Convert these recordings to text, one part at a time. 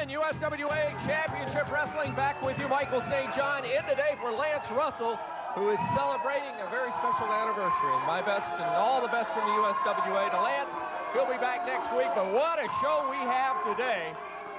gentlemen, USWA Championship Wrestling back with you. Michael St. John in today for Lance Russell, who is celebrating a very special anniversary. And my best and all the best from the USWA to Lance. He'll be back next week, but what a show we have today.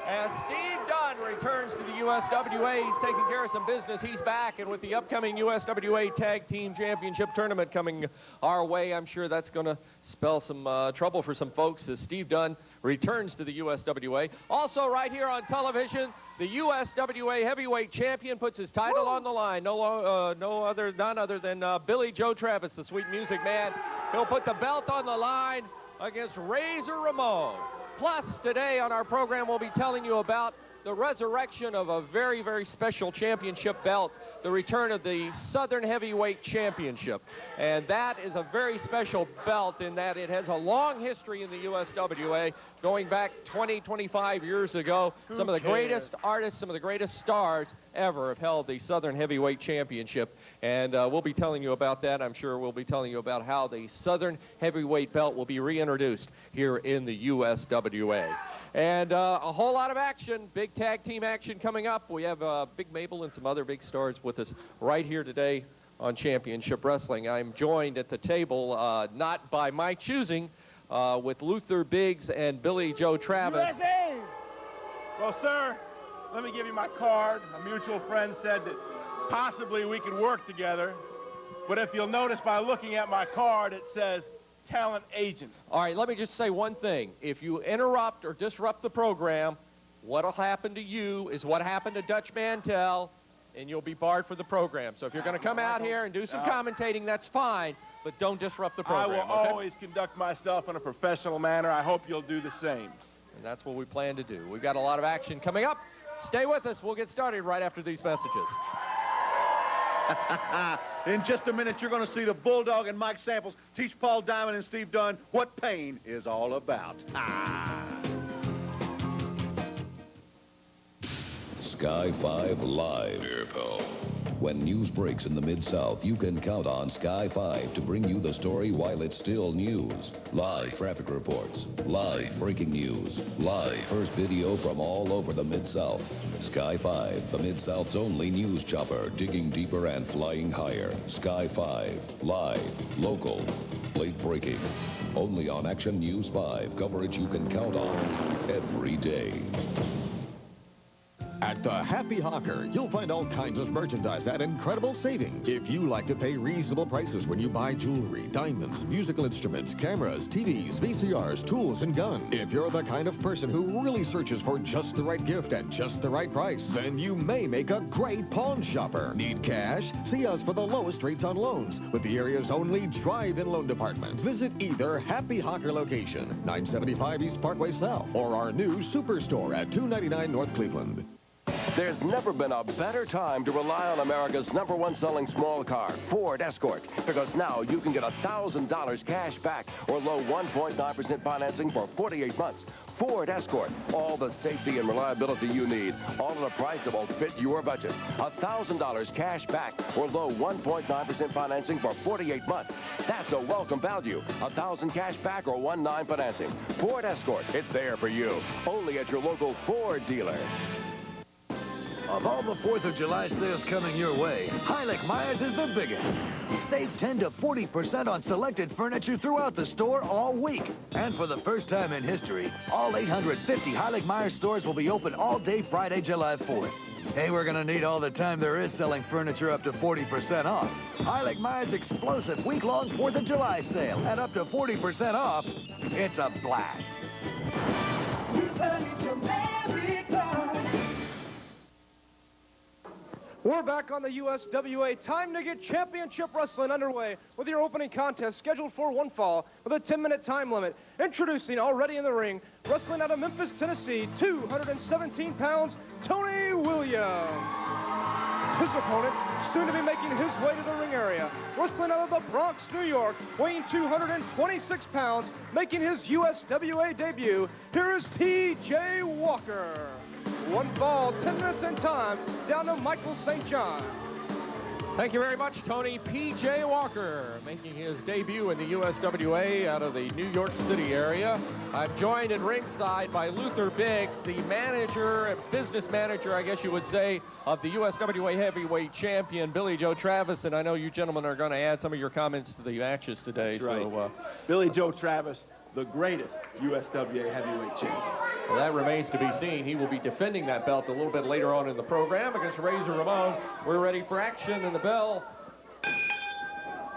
As Steve Dunn returns to the USWA, he's taking care of some business. He's back, and with the upcoming USWA Tag Team Championship Tournament coming our way, I'm sure that's going to spell some trouble for some folks as Steve Dunn returns to the USWA. Also, right here on television, the USWA Heavyweight Champion puts his title on the line. None other than Billy Joe Travis, the Sweet Music Man. He'll put the belt on the line against Razor Ramon. Plus, today on our program, we'll be telling you about the resurrection of a very, very special championship belt, the return of the Southern Heavyweight Championship. And that is a very special belt in that it has a long history in the USWA, going back 20, 25 years ago. Some of the greatest artists, some of the greatest stars ever have held the Southern Heavyweight Championship. And we'll be telling you about that. I'm sure we'll be telling you about how the Southern Heavyweight belt will be reintroduced here in the USWA. And a whole lot of action, big tag team action coming up. We have Big Mabel and some other big stars with us right here today on Championship Wrestling. I'm joined at the table, not by my choosing, with Luther Biggs and Billy Joe Travis. USA! Well, sir, let me give you my card. A mutual friend said that possibly we could work together. But if you'll notice by looking at my card, it says talent agent. All right, let me just say one thing. If you interrupt or disrupt the program, what'll happen to you is what happened to Dutch Mantel, and you'll be barred for the program. So if you're going to come out here and do some commentating, that's fine, but don't disrupt the program. I will always conduct myself in a professional manner. I hope you'll do the same. And that's what we plan to do. We've got a lot of action coming up. Stay with us. We'll get started right after these messages. In just a minute, you're going to see the Bulldog and Mike Samples teach Paul Diamond and Steve Dunn what pain is all about. Sky 5 Live. Here, pal. When news breaks in the Mid-South, you can count on Sky 5 to bring you the story while it's still news. Live traffic reports, live breaking news, live first video from all over the Mid-South. Sky 5, the Mid-South's only news chopper, digging deeper and flying higher. Sky 5, live, local, late breaking. Only on Action News 5, coverage you can count on every day. At the Happy Hawker, you'll find all kinds of merchandise at incredible savings. If you like to pay reasonable prices when you buy jewelry, diamonds, musical instruments, cameras, TVs, VCRs, tools, and guns. If you're the kind of person who really searches for just the right gift at just the right price, then you may make a great pawn shopper. Need cash? See us for the lowest rates on loans with the area's only drive-in loan department. Visit either Happy Hawker location, 975 East Parkway South, or our new Superstore at 299 North Cleveland. There's never been a better time to rely on America's #1 selling small car, Ford Escort, because now you can get $1,000 cash back or low 1.9% financing for 48 months. Ford Escort, all the safety and reliability you need, all at a price that will fit your budget. $1,000 cash back or low 1.9% financing for 48 months. That's a welcome value. $1,000 cash back or 1.9 financing. Ford Escort, it's there for you. Only at your local Ford dealer. Of all the 4th of July sales coming your way, Heilig Myers is the biggest. Save 10 to 40% on selected furniture throughout the store all week. And for the first time in history, all 850 Heilig Myers stores will be open all day Friday, July 4th. Hey, we're going to need all the time there is selling furniture up to 40% off. Heilig Myers' explosive week-long 4th of July sale at up to 40% off. It's a blast. We're back on the USWA. Time to get championship wrestling underway with your opening contest scheduled for one fall with a 10-minute time limit. Introducing already in the ring, wrestling out of Memphis, Tennessee, 217 pounds, Tony Williams. His opponent, soon to be making his way to the ring area, wrestling out of the Bronx, New York, weighing 226 pounds, making his USWA debut, here is P.J. Walker. One fall, 10 minutes in time, down to Michael St. John. Thank you very much, Tony. P.J. Walker making his debut in the USWA out of the New York City area. I'm joined at ringside by Luther Biggs, the manager, business manager, I guess you would say, of the USWA heavyweight champion, Billy Joe Travis. And I know you gentlemen are going to add some of your comments to the matches today. That's right. So, Billy Joe Travis, the greatest USWA heavyweight champion. well, that remains to be seen. He will be defending that belt a little bit later on in the program against Razor Ramon. We're ready for action, and the bell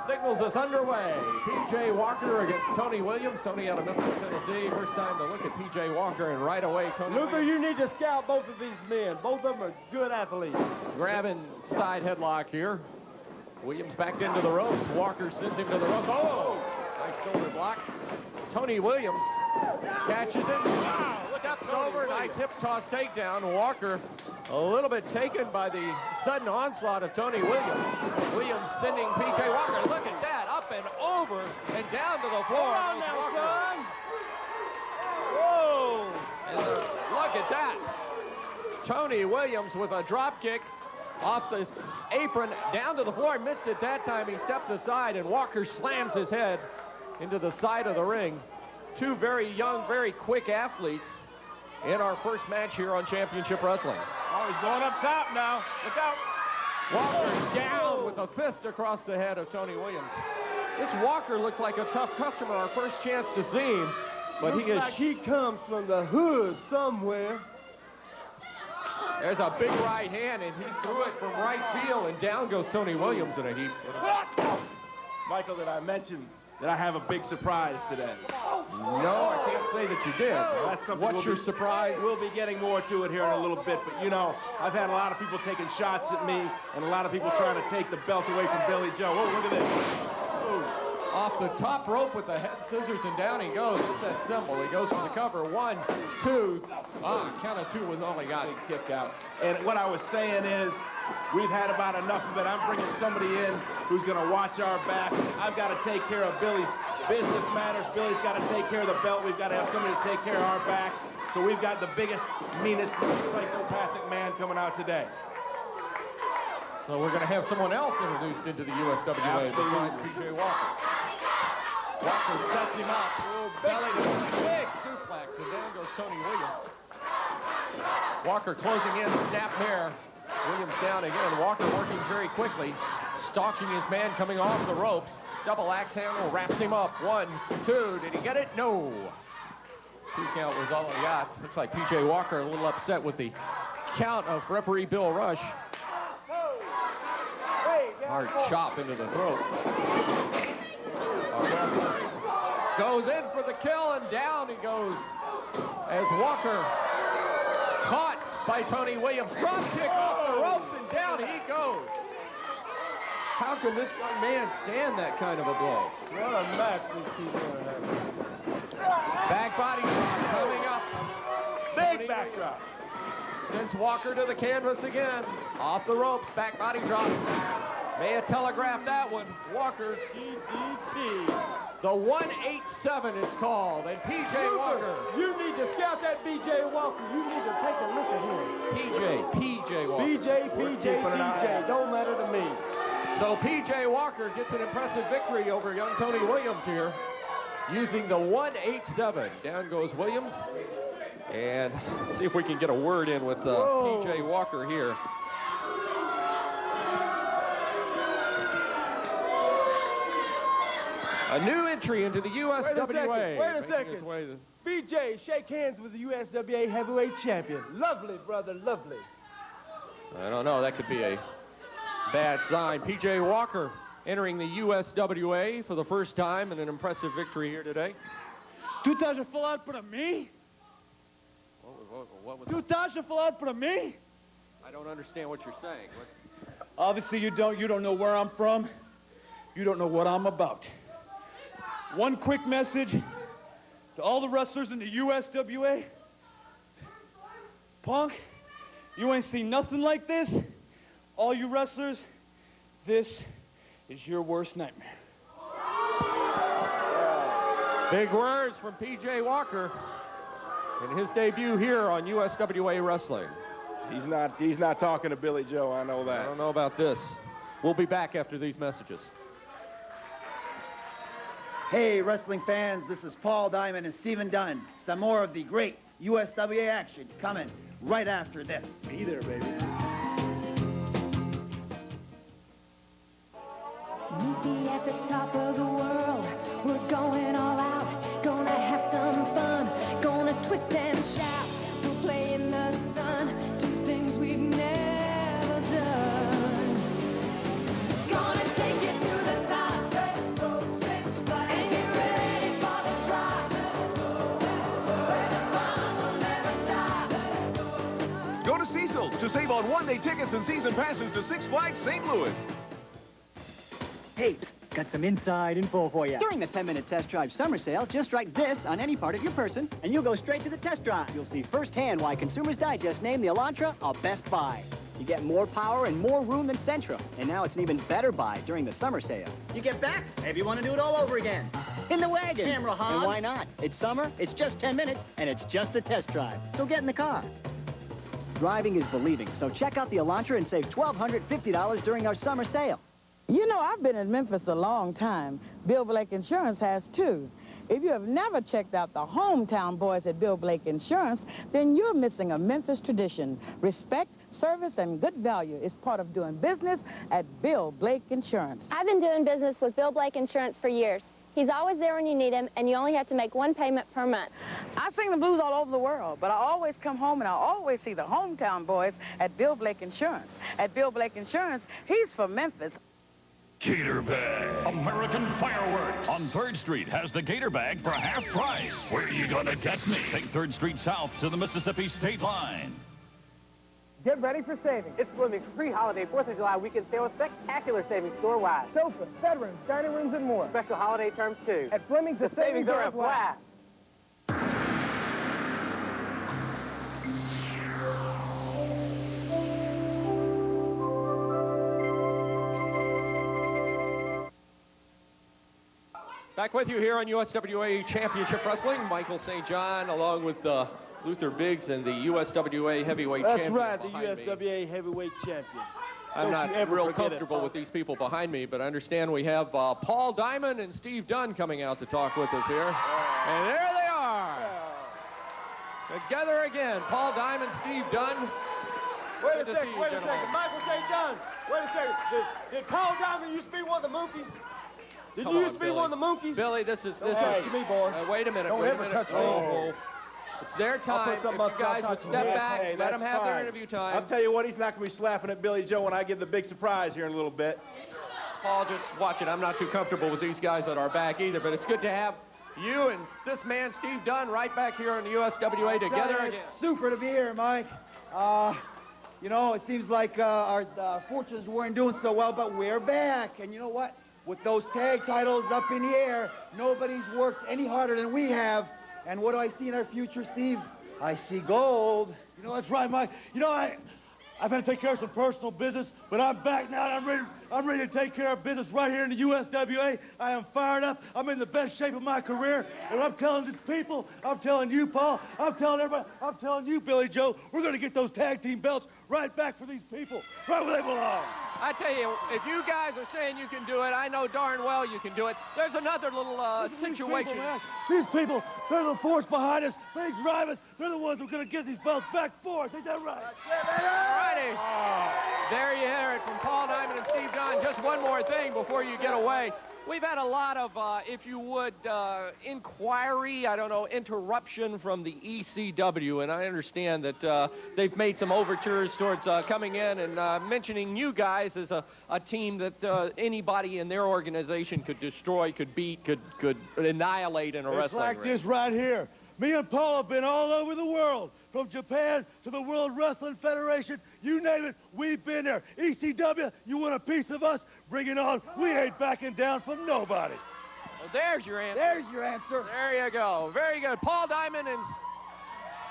signals us underway. P.J. Walker against Tony Williams. Tony out of Memphis, Tennessee. First time to look at P.J. Walker, and right away, Tony Luther, Williams you need to scout both of these men. Both of them are good athletes. grabbing side headlock here. Williams backed into the ropes. Walker sends him to the ropes. Oh, nice shoulder block. Tony Williams catches him. Wow, steps over. Nice hip toss takedown. Walker a little bit taken by the sudden onslaught of Tony Williams. Williams sending P.J. Walker. Look at that. Up and over and down to the floor. Hold on now, Walker. son. Whoa. And look at that. Tony Williams with a drop kick off the apron down to the floor. Missed it that time. He stepped aside, and Walker slams his head into the side of the ring. Two very young, very quick athletes in our first match here on Championship Wrestling. Oh, he's going up top now. Look out. Walker down with a fist across the head of Tony Williams. This Walker looks like a tough customer. Our first chance to see him, but Looks he is. like he comes from the hood somewhere. There's a big right hand, and he threw it from right field, and down goes Tony Williams in a heap. Michael, did I mention that I have a big surprise today? No, I can't say that you did. That's something What's your surprise? We'll be getting more to it here in a little bit, but you know, I've had a lot of people taking shots at me and a lot of people trying to take the belt away from Billy Joe. Oh, look at this. Oh. Off the top rope with the head scissors, and down he goes. It's that symbol. He goes for the cover. 1, 2. Count of 2 was all he got. Big kick out. And what I was saying is, we've had about enough of it. I'm bringing somebody in who's going to watch our backs. I've got to take care of Billy's business matters. Billy's got to take care of the belt. We've got to have somebody to take care of our backs. So we've got the biggest, meanest, psychopathic man coming out today. So we're going to have someone else introduced into the USWA besides P.J. Walker. Walker sets him up. Belly to big suplex, and down goes Tony Williams. Walker closing in, snap hair. Williams down again. Walker working very quickly, stalking his man coming off the ropes. Double axe handle wraps him up. 1, 2. Did he get it? No. 2 count was all he got. Looks like P.J. Walker a little upset with the count of referee Bill Rush. Hard chop into the throat. Goes in for the kill, and down he goes as Walker caught by Tony Williams. Drop kick off the ropes, and down he goes. How can this young man stand that kind of a blow? What a match these people are having. Back body drop coming up. Big backdrop. Sends Walker to the canvas again. Off the ropes, back body drop. May have telegraphed that one. Walker DDT. The 187 it's called, and P.J. Walker. You need to scout that B.J. Walker. You need to take a look at him. P.J. Walker. B.J. Don't matter to me. So P.J. Walker gets an impressive victory over young Tony Williams here, using the 187. Down goes Williams. And see if we can get a word in with P.J. Walker here. A new entry into the USWA. Wait a second. B.J., shake hands with the USWA heavyweight champion. Lovely, brother, lovely. I don't know. That could be a bad sign. P.J. Walker entering the USWA for the first time in an impressive victory here today. Tu estás a falar para mim? What was Tu estás a falar para mim? I don't understand what you're saying. Obviously you don't. You don't know where I'm from. You don't know what I'm about. One quick message to all the wrestlers in the USWA. Punk, you ain't seen nothing like this. All you wrestlers, this is your worst nightmare. Big words from P.J. Walker in his debut here on USWA Wrestling. He's not talking to Billy Joe, I know that. I don't know about this. We'll be back after these messages. Hey, wrestling fans, this is Paul Diamond and Stephen Dunn. Some more of the great USWA action coming right after this. Be there, baby. Meet me at the top of the world. We're going all out. Gonna have some fun. Gonna twist and shout. We'll play in the sun. Do things we've never done. Gonna take you to the top. And get ready for the drop. Where the fun will never stop. Go to Cecil's to save on one-day tickets and season passes to Six Flags St. Louis. Hey, got some inside info for you. During the 10-minute test drive summer sale, just write this on any part of your person, and you'll go straight to the test drive. You'll see firsthand why Consumers Digest named the Elantra a best buy. You get more power and more room than Sentra, and now it's an even better buy during the summer sale. You get back, maybe you want to do it all over again. In the wagon. Camera hog. And why not? It's summer, it's just 10 minutes, and it's just a test drive. So get in the car. Driving is believing, so check out the Elantra and save $1,250 during our summer sale. You know, I've been in Memphis a long time. Bill Blake Insurance has too. If you have never checked out the hometown boys at Bill Blake Insurance, then you're missing a Memphis tradition. Respect, service, and good value is part of doing business at Bill Blake Insurance. I've been doing business with Bill Blake Insurance for years. He's always there when you need him, and you only have to make one payment per month. I sing the blues all over the world, but I always come home and I always see the hometown boys at Bill Blake Insurance. At Bill Blake Insurance, he's from Memphis. Gator Bag. American Fireworks. On 3rd Street has the Gator Bag for half price. Where you gonna get me? Take 3rd Street south to the Mississippi state line. Get ready for savings. It's Fleming's pre-holiday 4th of July weekend sale with spectacular savings store-wide. Sofas, bedrooms, dining rooms, and more. Special holiday terms, too. At Fleming's, the savings are a blast. Back with you here on USWA Championship Wrestling. Michael St. John along with Luther Biggs and the USWA Heavyweight Champion. That's right, the USWA Heavyweight Champion. I'm not real comfortable with these people behind me, but I understand we have Paul Diamond and Steve Dunn coming out to talk with us here. And there they are. Together again, Paul Diamond, Steve Dunn. Wait a second. Michael St. John, wait a second. Did Paul Diamond used to be one of the Monkeys? Did you used to be one of the Monkeys? Billy, this is Touch me, boy. Wait a minute. Don't ever touch me. Oh. It's their time. If you guys would step back, let them have their interview time. I'll tell you what, he's not going to be slapping at Billy Joe when I give the big surprise here in a little bit. Paul, just watch it. I'm not too comfortable with these guys at our back either, but it's good to have you and this man, Steve Dunn, right back here in the USWA together again. It's super to be here, Mike. You know, it seems like our fortunes weren't doing so well, but we're back. And you know what? With those tag titles up in the air, nobody's worked any harder than we have. And what do I see in our future, Steve? I see gold. You know, that's right, Mike. You know, I've had to take care of some personal business, but I'm back now, and I'm ready to take care of business right here in the USWA. I am fired up. I'm in the best shape of my career. And I'm telling the people, I'm telling you, Paul, I'm telling everybody, I'm telling you, Billy Joe, we're going to get those tag team belts right back for these people, right where they belong. I tell you, if you guys are saying you can do it, I know darn well you can do it. There's another little situation. These people, they're the force behind us. They drive us. They're the ones who are going to get these belts back for us. Ain't that right? Righty. There you hear it from Paul Diamond and Steve Dunn. Just one more thing before you get away. We've had a lot of, if you would, inquiry, interruption from the ECW, and I understand that they've made some overtures towards coming in and mentioning you guys as a team that anybody in their organization could destroy, could beat, could annihilate in a wrestling ring. It's like this right here. Me and Paul have been all over the world, from Japan to the World Wrestling Federation. You name it, we've been there. ECW, you want a piece of us? Bring it on. We ain't backing down for nobody. Well, there's your answer. There's your answer. There you go. Very good. Paul Diamond and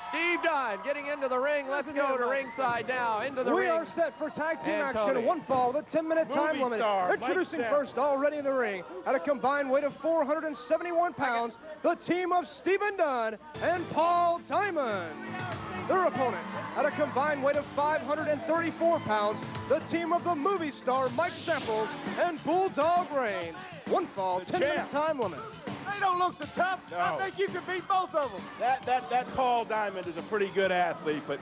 Steve Dunn getting into the ring. Let's go to ringside now. Into the ring. We are set for tag team And action. Tony. One fall with a 10-minute time limit. Introducing first, already in the ring, at a combined weight of 471 pounds, the team of Stephen Dunn and Paul Diamond. Their opponents, at a combined weight of 534 pounds, the team of the movie star Mike Samples and Bulldog Reigns. One fall, 10-minute time limit. They don't look so tough. No. I think you can beat both of them. That Paul Diamond is a pretty good athlete, but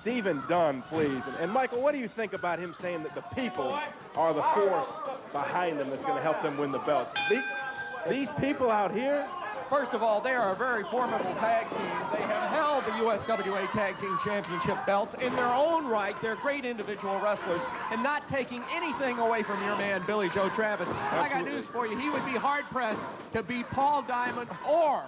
Stephen Dunn, please. And Michael, what do you think about him saying that the people are the force behind them that's going to help them win the belts? These people out here? First of all, they are a very formidable tag team. They have held the USWA Tag Team Championship belts in their own right. They're great individual wrestlers and not taking anything away from your man, Billy Joe Travis. Absolutely. I got news for you. He would be hard-pressed to beat Paul Diamond or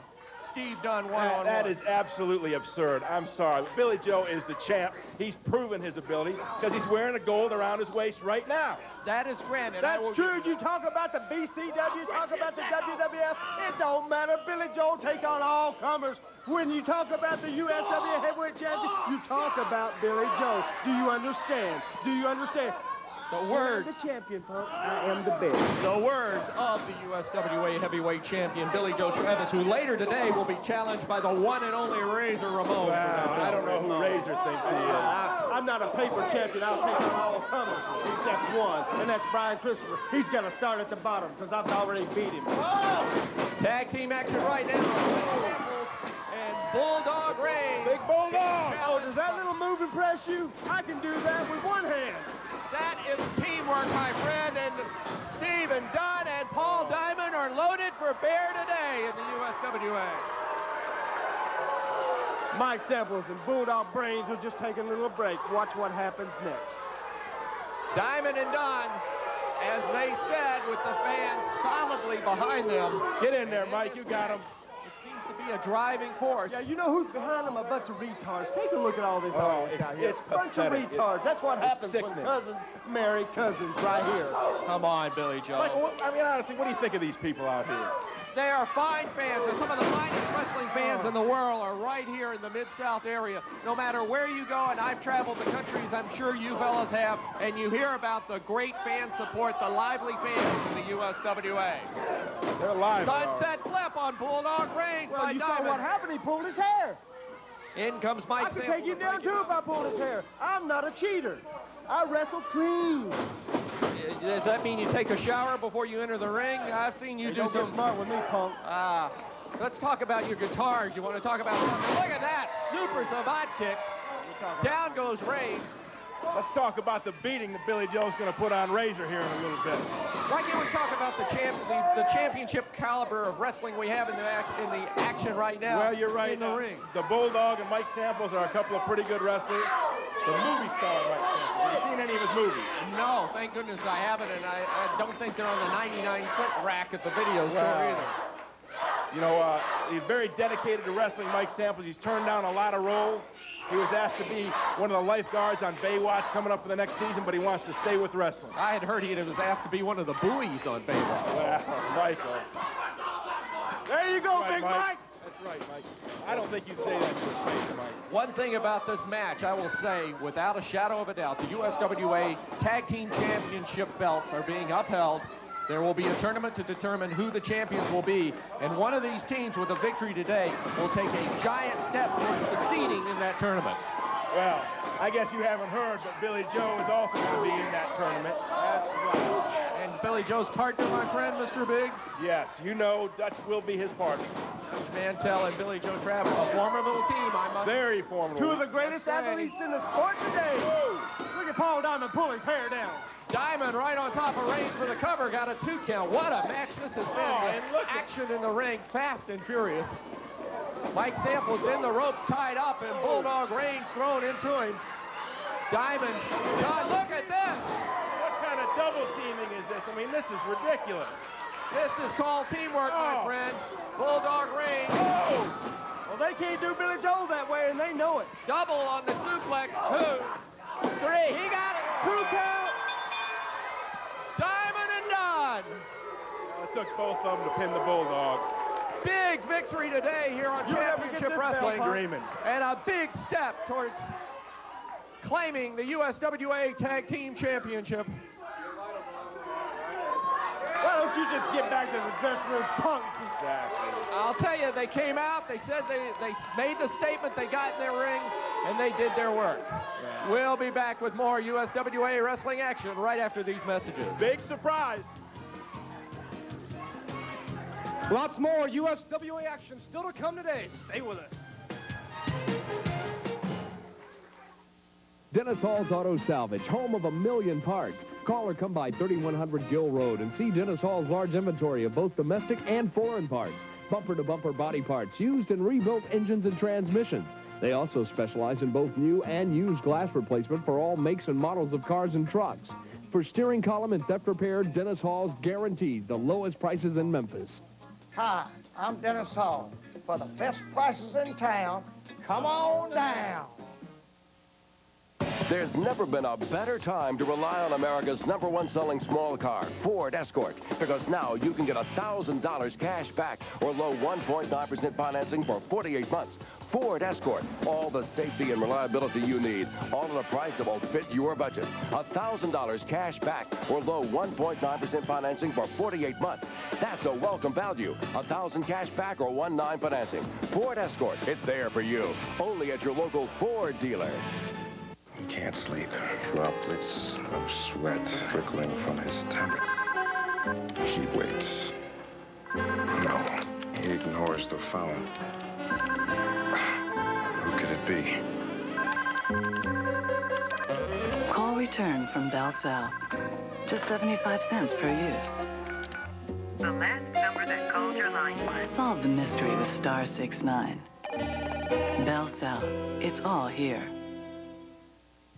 Steve Dunn one-on-one. That is absolutely absurd. I'm sorry. But Billy Joe is the champ. He's proven his abilities because he's wearing a gold around his waist right now. That is granted. That's true. You talk about the BCW, talk about the WWF. It don't matter. Billy Joe take on all comers. When you talk about the USWA Heavyweight Champion, you talk about Billy Joe. Do you understand? Do you understand? The words. I'm the champion, punk. I am the best. The words of the USWA Heavyweight Champion, Billy Joe Travis, who later today will be challenged by the one and only Razor Ramon. Wow, I don't know who Razor thinks he is. I'm not a paper champion. I'll take on all comers except one, and that's Brian Christopher. He's got to start at the bottom because I've already beat him. Tag team action right now. And Bulldog Reigns. Big Bulldog. Oh, does that little move impress you? I can do that with one hand. That is teamwork, my friend, and Stephen Dunn and Paul Diamond are loaded for bear today in the USWA. Mike Samples and Bulldog Brains will just take a little break. Watch what happens next. Diamond and Dunn, as they said, with the fans solidly behind them. Get in there, Mike. You got him. To be a driving force. Yeah, you know who's behind them? A bunch of retards. Take a look at all this audience out here. It's a bunch of retards. That's what happens when cousins marry cousins right here. Come on, Billy Joe. Michael, I mean, honestly, what do you think of these people out here? They are fine fans. They're some of the finest wrestling fans in the world are right here in the Mid-South area. No matter where you go, and I've traveled the countries, I'm sure you fellas have, and you hear about the great fan support, the lively fans in the USWA. They're live. Sunset flip on Bulldog Reigns by you Diamond. saw what happened. He pulled his hair. In comes Mike Samples. I can take him down, too, if I pulled his hair. I'm not a cheater. I wrestle clean. Does that mean you take a shower before you enter the ring? I've seen you do some... smart with me, punk. Let's talk about your guitars. You want to talk about something? Look at that. Super savant kick. Down goes Reigns. Let's talk about the beating that Billy Joe's going to put on Razor here in a little bit. Why can't we talk about the championship caliber of wrestling we have in the action right now? Well, you're right. In the ring. The Bulldog and Mike Samples are a couple of pretty good wrestlers. The movie star Mike Samples. Have you seen any of his movies? No, thank goodness I haven't, and I don't think they're on the 99-cent rack at the video store either. You know, he's very dedicated to wrestling, Mike Samples. He's turned down a lot of roles. He was asked to be one of the lifeguards on Baywatch coming up for the next season, but he wants to stay with wrestling. I had heard he was asked to be one of the buoys on Baywatch. Well, Michael. There you go, Big Mike. That's right, Mike. I don't think you'd say that to his face, Mike. One thing about this match, I will say, without a shadow of a doubt, the USWA Tag Team Championship belts are being upheld. There will be a tournament to determine who the champions will be, and one of these teams with a victory today will take a giant step towards succeeding in that tournament. Well, I guess you haven't heard, but Billy Joe is also going to be in that tournament. That's right. And Billy Joe's partner, my friend, Mr. Big? Yes, you know Dutch will be his partner. Dutch Mantell and Billy Joe Travis, a formidable team, I must say. Very formidable. Two of the greatest athletes in the sport today. Whoa. Look at Paul Diamond pull his hair down. Diamond right on top of Reigns for the cover, got a 2 count. What a match this has been. Action in the ring, fast and furious. Mike Samples in the ropes, tied up, and Bulldog Reigns thrown into him. Diamond, God, look at this. What kind of double teaming is this? I mean, this is ridiculous. This is called teamwork, my friend. Bulldog Reigns. Well, they can't do Billy Joe that way, and they know it. Double on the suplex, 2, 3, he got it. 2 count. Diamond and Dunn. Well, it took both of them to pin the Bulldog. Big victory today here on Championship Wrestling. Dreaming. And a big step towards claiming the USWA Tag Team Championship. Why don't you just get back to the dressing room, punk? Exactly. I'll tell you, they came out, they said they made the statement, they got in their ring, and they did their work. We'll be back with more USWA wrestling action right after these messages. Big surprise. Lots more USWA action still to come today. Stay with us. Dennis Hall's Auto Salvage, home of 1,000,000 parts. Call or come by 3100 Gill Road and see Dennis Hall's large inventory of both domestic and foreign parts. Bumper-to-bumper body parts, used and rebuilt engines and transmissions. They also specialize in both new and used glass replacement for all makes and models of cars and trucks. For steering column and theft repair, Dennis Hall's guaranteed the lowest prices in Memphis. Hi, I'm Dennis Hall. For the best prices in town, come on down. There's never been a better time to rely on America's #1 selling small car, Ford Escort, because now you can get $1,000 cash back or low 1.9% financing for 48 months. Ford Escort, all the safety and reliability you need, all at a price that will fit your budget. $1,000 cash back or low 1.9% financing for 48 months. That's a welcome value. $1,000 cash back or 1.9 financing. Ford Escort, it's there for you. Only at your local Ford dealer. He can't sleep. Droplets of sweat trickling from his temple. He waits. No, he ignores the phone. Who could it be? Call return from Bell Cell. Just 75 cents per use. The last number that called your line was... Solve the mystery with *69. Bell Cell. It's all here.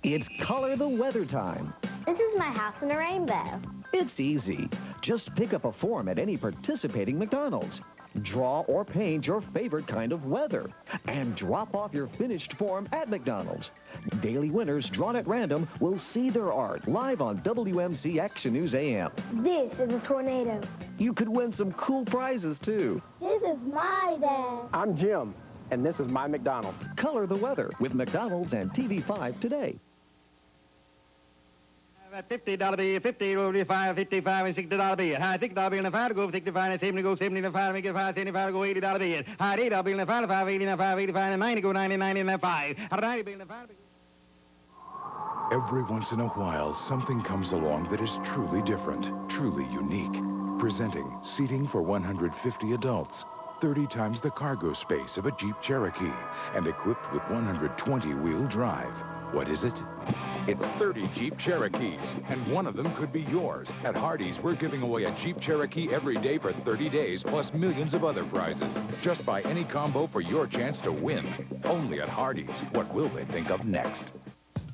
It's color the weather time. This is my house in a rainbow. It's easy. Just pick up a form at any participating McDonald's. Draw or paint your favorite kind of weather. And drop off your finished form at McDonald's. Daily winners drawn at random will see their art live on WMC Action News AM. This is a tornado. You could win some cool prizes, too. This is my dad. I'm Jim, and this is my McDonald's. Color the weather with McDonald's and TV5 today. $50 bill, 50, 55, 55, and $60 bill. High $60 bill and a $5 to go, 65 and 70 go, 70 and 5, make it 5, 75 to go, $80 bill. High $8 bill and a $5 to 5, 80 and 5, 85 and 90 go, 90, 90 and 5. High $90 bill and a $5 to go. Every once in a while, something comes along that is truly different, truly unique. Presenting seating for 150 adults, 30 times the cargo space of a Jeep Cherokee, and equipped with 120-wheel drive. What is it? It's 30 Jeep Cherokees, and one of them could be yours. At Hardee's, we're giving away a Jeep Cherokee every day for 30 days, plus millions of other prizes. Just buy any combo for your chance to win. Only at Hardee's. What will they think of next?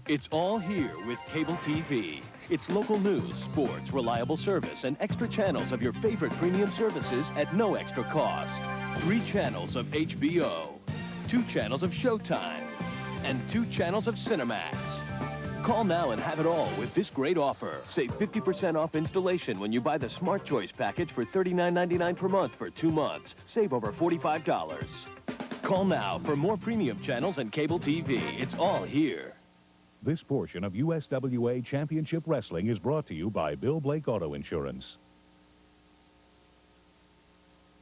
It's all here with cable TV. It's local news, sports, reliable service, and extra channels of your favorite premium services at no extra cost. 3 channels of HBO, 2 channels of Showtime, and 2 channels of Cinemax. Call now and have it all with this great offer. Save 50% off installation when you buy the Smart Choice package for $39.99 per month for 2 months. Save over $45. Call now for more premium channels and cable TV. It's all here. This portion of USWA Championship Wrestling is brought to you by Bill Blake Auto Insurance.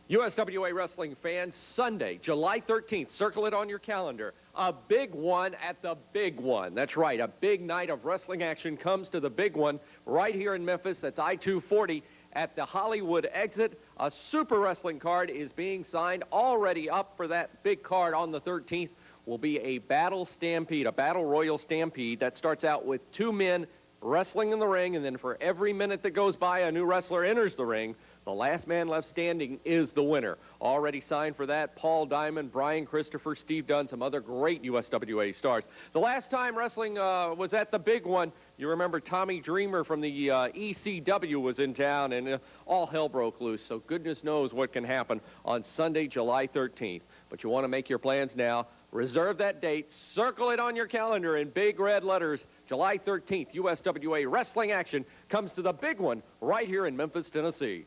USWA wrestling fans, Sunday, July 13th, circle it on your calendar. A big one at the big one. That's right, a big night of wrestling action comes to the big one right here in Memphis. That's I-240 at the Hollywood exit. A super wrestling card is being signed. Already up for that big card on the 13th will be a battle stampede, a battle royal stampede that starts out with 2 men wrestling in the ring, and then for every minute that goes by, a new wrestler enters the ring. The last man left standing is the winner. Already signed for that, Paul Diamond, Brian Christopher, Steve Dunn, some other great USWA stars. The last time wrestling was at the big one, you remember Tommy Dreamer from the ECW was in town, and all hell broke loose. So goodness knows what can happen on Sunday, July 13th. But you want to make your plans now. Reserve that date. Circle it on your calendar in big red letters. July 13th, USWA wrestling action comes to the big one right here in Memphis, Tennessee.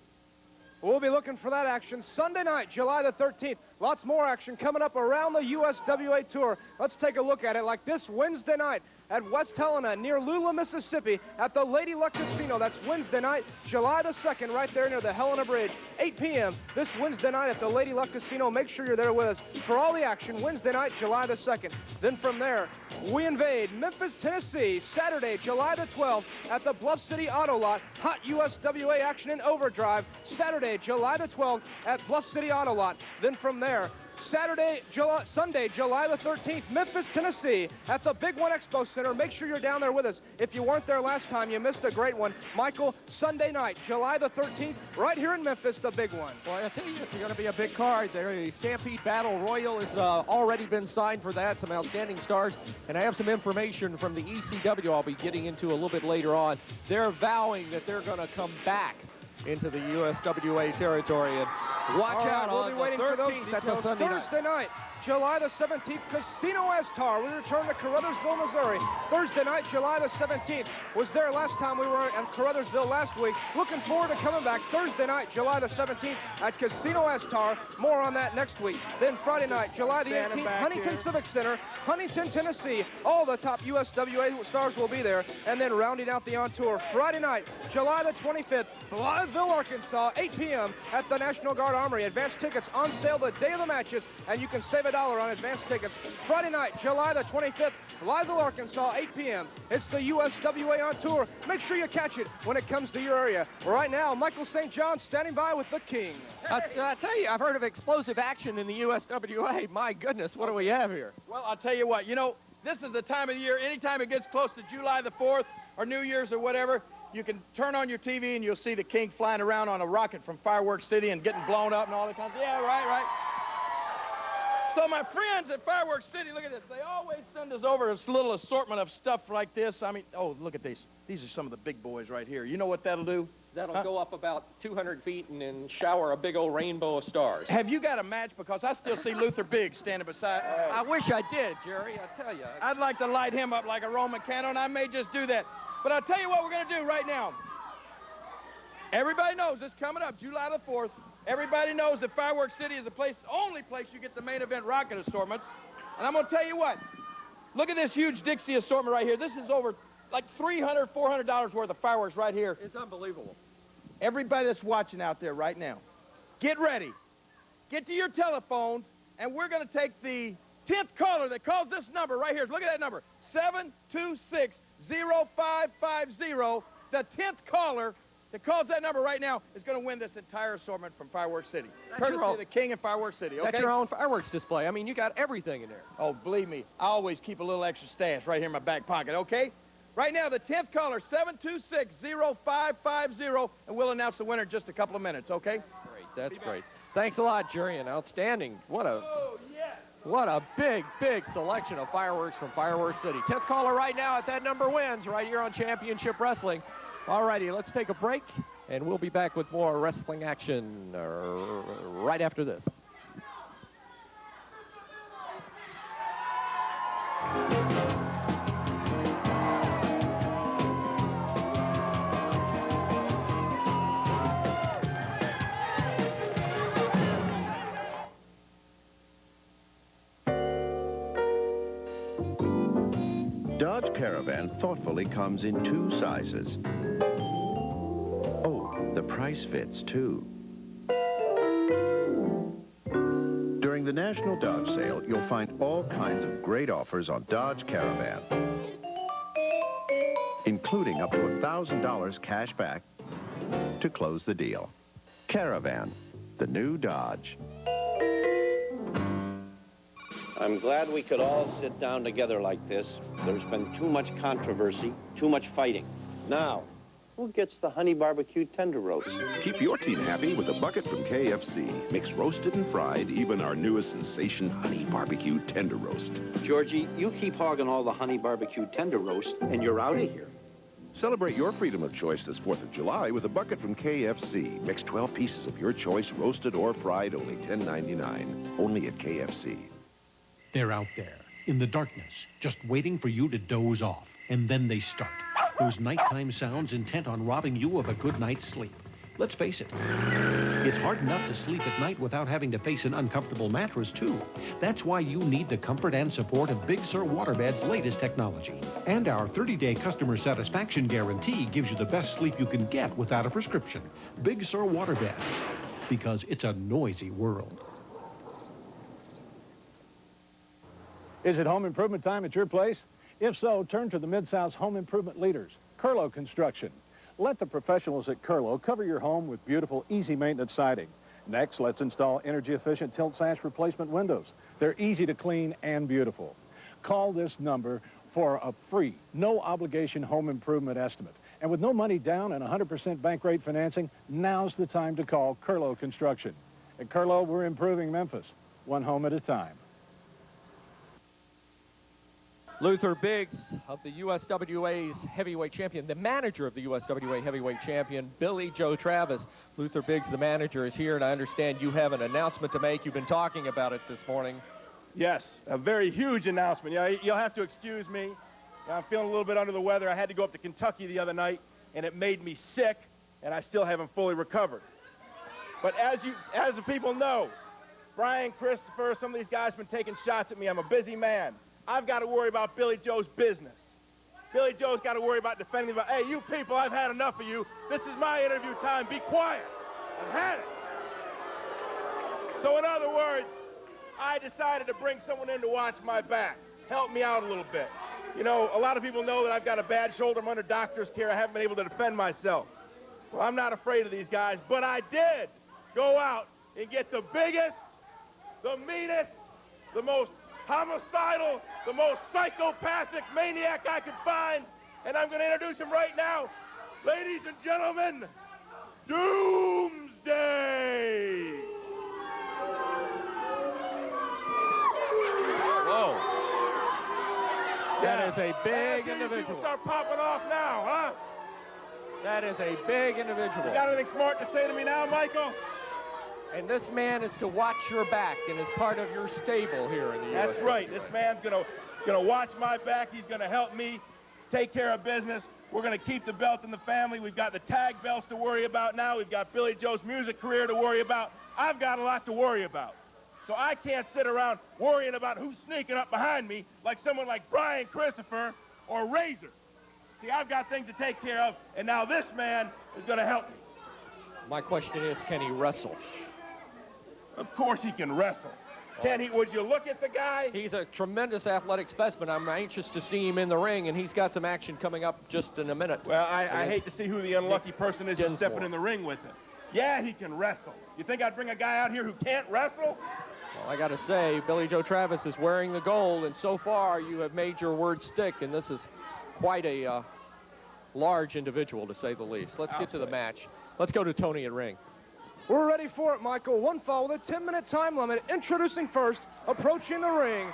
We'll be looking for that action Sunday night, July the 13th. Lots more action coming up around the USWA Tour. Let's take a look at it like this Wednesday night at West Helena near Lula, Mississippi at the Lady Luck Casino. That's Wednesday night, July the 2nd, right there near the Helena Bridge. 8 p.m. this Wednesday night at the Lady Luck Casino. Make sure you're there with us for all the action Wednesday night, July the 2nd. Then from there, we invade Memphis, Tennessee, Saturday, July the 12th at the Bluff City Auto Lot. Hot USWA action in overdrive, Saturday, July the 12th at Bluff City Auto Lot. Then from there, Sunday, July the 13th, Memphis, Tennessee, at the Big One Expo Center. Make sure you're down there with us. If you weren't there last time, you missed a great one. Michael, Sunday night, July the 13th, right here in Memphis, the big one. Well, I tell you, it's going to be a big card there. The Stampede Battle Royal has already been signed for that. Some outstanding stars. And I have some information from the ECW I'll be getting into a little bit later on. They're vowing that they're going to come back into the USWA territory. And watch out we'll on be the waiting for those 13th. That's a details. Sunday Thursday night, July the 17th, Casino Estar. We return to Carruthersville, Missouri. Thursday night, July the 17th. Was there last time we were at Carruthersville last week. Looking forward to coming back Thursday night, July the 17th at Casino Estar. More on that next week. Then Friday night, July the 18th, Huntington Civic Center, Huntington, Tennessee. All the top USWA stars will be there. And then rounding out the on tour, Friday night, July the 25th, Blytheville, Arkansas, 8 p.m. at the National Guard Armory. Advanced tickets on sale the day of the matches, and you can save $1 on advanced tickets. Friday night, July the 25th, Blytheville, Arkansas, 8 p.m. It's the USWA on tour. Make sure you catch it when it comes to your area. Right now, Michael St. John standing by with the King. I tell you, I've heard of explosive action in the USWA. My goodness, what do we have here? Well, I'll tell you what, this is the time of the year, anytime it gets close to July the 4th or New Year's or whatever, you can turn on your TV and you'll see the King flying around on a rocket from Fireworks City and getting blown up and all that kind of, yeah, right. So my friends at Fireworks City, look at this. They always send us over this little assortment of stuff like this. I mean, oh, look at these. These are some of the big boys right here. You know what that'll do? That'll go up about 200 feet and then shower a big old rainbow of stars. Have you got a match? Because I still see Luther Biggs standing beside. I wish I did, Jerry. I tell you. I'd like to light him up like a Roman candle, and I may just do that. But I'll tell you what we're going to do right now. Everybody knows it's coming up, July the 4th. Everybody knows that Fireworks City is the only place you get the main event rocket assortments. And I'm going to tell you what. Look at this huge Dixie assortment right here. This is over like $300, $400 worth of fireworks right here. It's unbelievable. Everybody that's watching out there right now, get ready. Get to your telephones, and we're going to take the 10th caller that calls this number right here. Look at that number, 726-0550. The 10th caller that calls that number right now is going to win this entire assortment from Fireworks City. Courtesy of the King in Fireworks City, okay? That's your own fireworks display. I mean, you got everything in there. Oh, believe me, I always keep a little extra stash right here in my back pocket, okay? Right now, the 10th caller, 726-0550, and we'll announce the winner in just a couple of minutes, okay? Great, that's great. Thanks a lot, Jerry, and outstanding. What a big, big selection of fireworks from Fireworks City. 10th caller right now at that number wins right here on Championship Wrestling. All righty, let's take a break, and we'll be back with more wrestling action right after this. Dodge Caravan thoughtfully comes in 2 sizes. Oh, the price fits too. During the National Dodge Sale, you'll find all kinds of great offers on Dodge Caravan, including up to $1,000 cash back to close the deal. Caravan, the new Dodge. I'm glad we could all sit down together like this. There's been too much controversy, too much fighting. Now, who gets the honey barbecue tender roast? Keep your team happy with a bucket from KFC. Mix roasted and fried, even our newest sensation, honey barbecue tender roast. Georgie, you keep hogging all the honey barbecue tender roast, and you're out of here. Celebrate your freedom of choice this 4th of July with a bucket from KFC. Mix 12 pieces of your choice, roasted or fried, only $10.99. Only at KFC. They're out there, in the darkness, just waiting for you to doze off. And then they start. Those nighttime sounds intent on robbing you of a good night's sleep. Let's face it, it's hard enough to sleep at night without having to face an uncomfortable mattress, too. That's why you need the comfort and support of Big Sur Waterbed's latest technology. And our 30-day customer satisfaction guarantee gives you the best sleep you can get without a prescription. Big Sur Waterbed, because it's a noisy world. Is it home improvement time at your place? If so, turn to the Mid-South's home improvement leaders, Curlo Construction. Let the professionals at Curlo cover your home with beautiful, easy maintenance siding. Next, let's install energy-efficient tilt sash replacement windows. They're easy to clean and beautiful. Call this number for a free, no-obligation home improvement estimate. And with no money down and 100% bank rate financing, now's the time to call Curlo Construction. At Curlo, we're improving Memphis, one home at a time. Luther Biggs of the USWA's heavyweight champion, the manager of the USWA heavyweight champion, Billy Joe Travis. Luther Biggs, the manager, is here, and I understand you have an announcement to make. You've been talking about it this morning. Yes, a very huge announcement. Yeah, you'll have to excuse me. I'm feeling a little bit under the weather. I had to go up to Kentucky the other night, and it made me sick, and I still haven't fully recovered. But as the people know, Brian, Christopher, some of these guys have been taking shots at me. I'm a busy man. I've got to worry about Billy Joe's business. Billy Joe's got to worry about defending me. Hey, you people, I've had enough of you. This is my interview time. Be quiet. I've had it. So in other words, I decided to bring someone in to watch my back, help me out a little bit. You know, a lot of people know that I've got a bad shoulder. I'm under doctor's care. I haven't been able to defend myself. Well, I'm not afraid of these guys, but I did go out and get the biggest, the meanest, the most homicidal, the most psychopathic maniac I could find, and I'm going to introduce him right now. Ladies and gentlemen, Doomsday! Whoa. That is a big individual. People start popping off now, huh? That is a big individual. You got anything smart to say to me now, Michael? And this man is to watch your back and is part of your stable here in the U.S. That's right. This man's gonna watch my back. He's gonna help me take care of business. We're gonna keep the belt in the family. We've got the tag belts to worry about now. We've got Billy Joe's music career to worry about. I've got a lot to worry about. So I can't sit around worrying about who's sneaking up behind me like someone like Brian Christopher or Razor. See, I've got things to take care of, and now this man is gonna help me. My question is, can he wrestle? Of course he can wrestle. Can he? Would you look at the guy? He's a tremendous athletic specimen. I'm anxious to see him in the ring, and he's got some action coming up just in a minute. Well, I hate to see who the unlucky person is who's stepping in the ring with him. Yeah, he can wrestle. You think I'd bring a guy out here who can't wrestle? Well, I got to say, Billy Joe Travis is wearing the gold, and so far you have made your word stick, and this is quite a large individual, to say the least. Let's get to the match. Let's go to Tony at ring. We're ready for it, Michael. One fall with a 10-minute time limit. Introducing first, approaching the ring.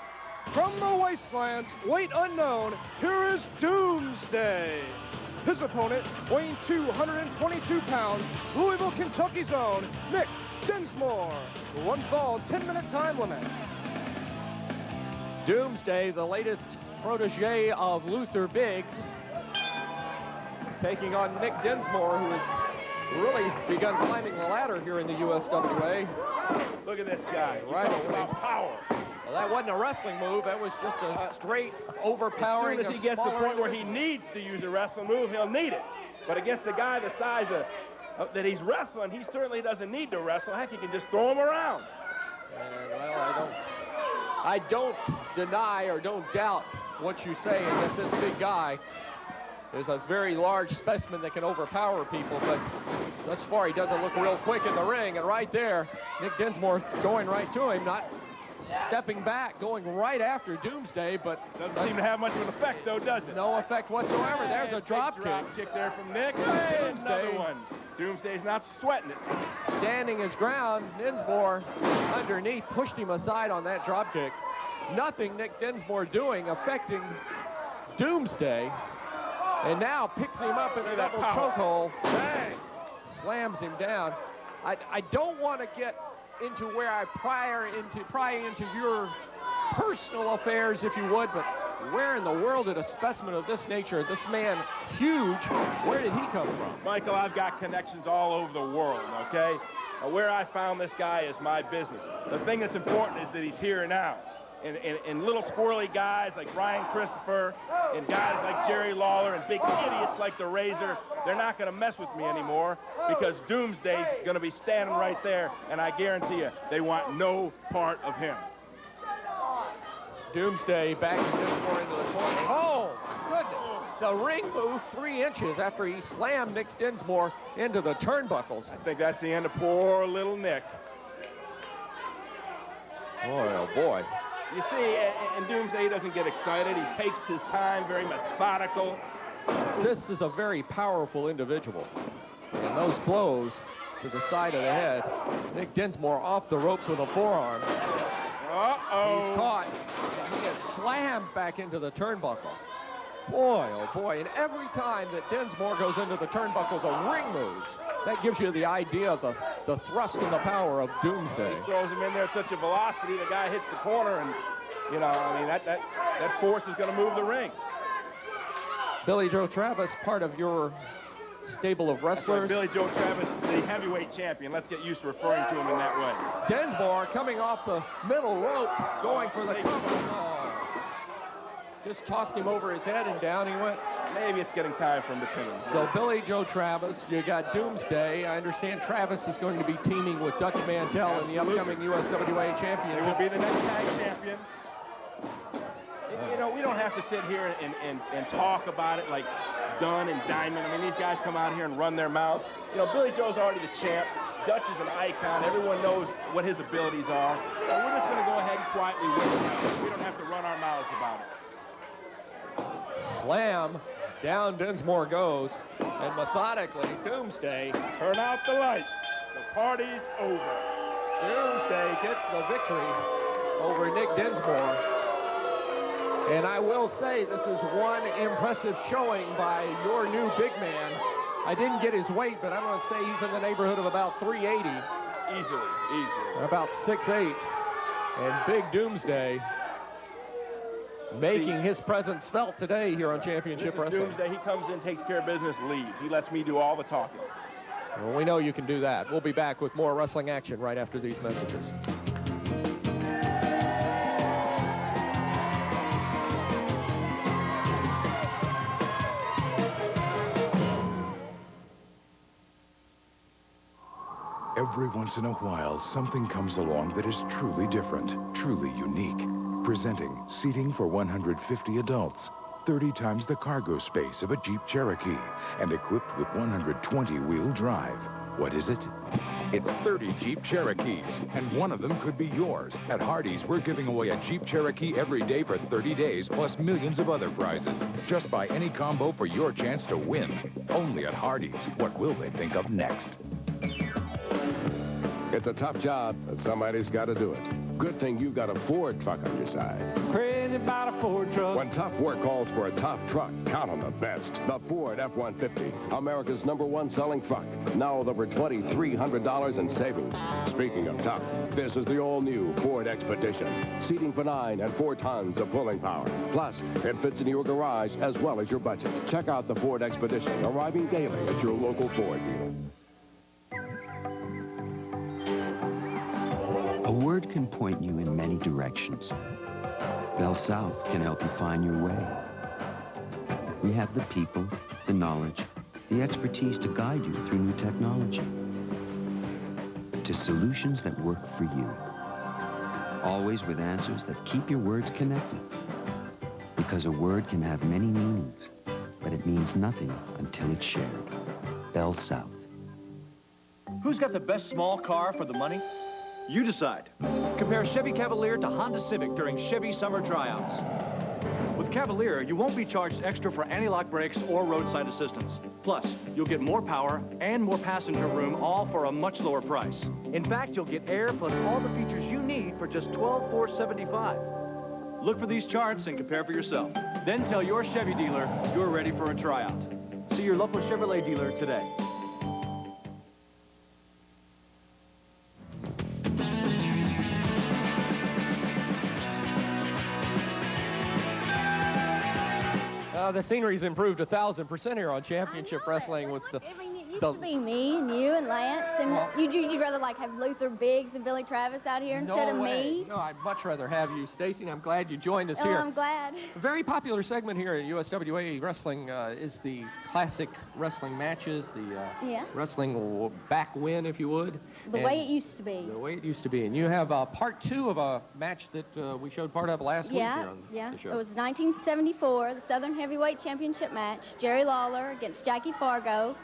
From the wastelands, weight unknown, here is Doomsday. His opponent, weighing 222 pounds, Louisville, Kentucky's own, Nick Dinsmore. One fall, 10-minute time limit. Doomsday, the latest protege of Luther Biggs, taking on Nick Dinsmore, who has really begun climbing the ladder here in the USWA. Look at this guy. Right about power. Well, that wasn't a wrestling move. That was just a straight overpowering. As soon as he gets to the point where he needs to use a wrestling move, he'll need it. But against the guy the size of that he's wrestling, he certainly doesn't need to wrestle. Heck, he can just throw him around. Well, I don't deny or don't doubt what you say, is that this big guy is a very large specimen that can overpower people, but thus far he doesn't look real quick in the ring. And right there, Nick Dinsmore going right to him, not stepping back, going right after Doomsday, but doesn't seem to have much of an effect, though, does it? No effect whatsoever. There's a drop kick there from Nick. Hey, another one. Doomsday's not sweating it. Standing his ground, Dinsmore underneath pushed him aside on that drop kick. Nothing Nick Dinsmore doing affecting Doomsday. And now picks him up in a double chokehold. Bang! Slams him down. I don't want to get into where I pry into your personal affairs, if you would, but Where in the world did a specimen of this nature, this man huge, where did he come from? Michael, I've got connections all over the world, okay? Where I found this guy is my business. The thing that's important is that he's here now. And little squirrely guys like Brian Christopher and guys like Jerry Lawler and big idiots like the Razor, they're not going to mess with me anymore because Doomsday's going to be standing right there, and I guarantee you, they want no part of him. Doomsday back to Dinsmore into the corner. Oh, my goodness. The ring moved 3 inches after he slammed Nick Dinsmore into the turnbuckles. I think that's the end of poor little Nick. Boy, oh boy. You see, and Doomsday doesn't get excited. He takes his time, very methodical. This is a very powerful individual. And those blows to the side of the head. Nick Dinsmore off the ropes with a forearm. Uh-oh. He's caught. And he gets slammed back into the turnbuckle. Boy, oh boy. And every time that Dinsmore goes into the turnbuckle, the ring moves. That gives you the idea of the thrust and the power of Doomsday. He throws him in there at such a velocity, the guy hits the corner, and, you know, I mean, that force is going to move the ring. Billy Joe Travis, part of your stable of wrestlers. Billy Joe Travis, the heavyweight champion. Let's get used to referring to him in that way. Dinsmore coming off the middle rope, going for the cover. Oh. Just tossed him over his head and down he went. Maybe it's getting time for him to pin him. So Billy Joe Travis, you got Doomsday. I understand Travis is going to be teaming with Dutch Mantel in the upcoming USWA championship. They will be the next tag champions. You know, we don't have to sit here and talk about it like Dunn and Diamond. I mean, these guys come out here and run their mouths. You know, Billy Joe's already the champ. Dutch is an icon. Everyone knows what his abilities are. So we're just going to go ahead and quietly win it. We don't have to run our mouths about it. Slam. Down Dinsmore goes. And methodically, Doomsday. Turn out the lights. The party's over. Doomsday gets the victory over Nick Dinsmore. And I will say this is one impressive showing by your new big man. I didn't get his weight, but I'm going to say he's in the neighborhood of about 380. Easily. About 6'8". And Big Doomsday making his presence felt today here on Championship Wrestling. Doomsday, he comes in, takes care of business, leaves. He lets me do all the talking. Well, we know you can do that. We'll be back with more wrestling action right after these messages. Every once in a while, something comes along that is truly different, truly unique. Presenting seating for 150 adults, 30 times the cargo space of a Jeep Cherokee, and equipped with 120-wheel drive. What is it? It's 30 Jeep Cherokees, and one of them could be yours. At Hardee's, we're giving away a Jeep Cherokee every day for 30 days, plus millions of other prizes. Just buy any combo for your chance to win. Only at Hardee's. What will they think of next? It's a tough job, but somebody's got to do it. Good thing you've got a Ford truck on your side. Crazy about a Ford truck. When tough work calls for a tough truck, count on the best. The Ford F-150, America's #1 selling truck. Now with over $2,300 in savings. Speaking of tough, this is the all-new Ford Expedition. Seating for 9 and 4 tons of pulling power. Plus, it fits into your garage as well as your budget. Check out the Ford Expedition, arriving daily at your local Ford dealer. A word can point you in many directions. Bell South can help you find your way. We have the people, the knowledge, the expertise to guide you through new technology, to solutions that work for you. Always with answers that keep your words connected. Because a word can have many meanings, but it means nothing until it's shared. Bell South. Who's got the best small car for the money? You decide. Compare Chevy Cavalier to Honda Civic during Chevy summer tryouts. With Cavalier, you won't be charged extra for anti-lock brakes or roadside assistance. Plus, you'll get more power and more passenger room, all for a much lower price. In fact, you'll get air plus all the features you need for just $12,475. Look for these charts and compare for yourself. Then tell your Chevy dealer you're ready for a tryout. See your local Chevrolet dealer today. The scenery's improved 1,000% here on Championship Wrestling with the... I mean, it used to be me and you and Lance, and you'd rather like have Luther Biggs and Billy Travis out here instead of me? No, I'd much rather have you, Stacy, and I'm glad you joined us Oh, here. I'm glad. A very popular segment here at USWA Wrestling is the classic wrestling matches, the wrestling back win, if you would. The way it used to be. The way it used to be. And you have part 2 of a match that we showed part of last week here on the show. It was 1974, the Southern Heavyweight Championship match. Jerry Lawler against Jackie Fargo.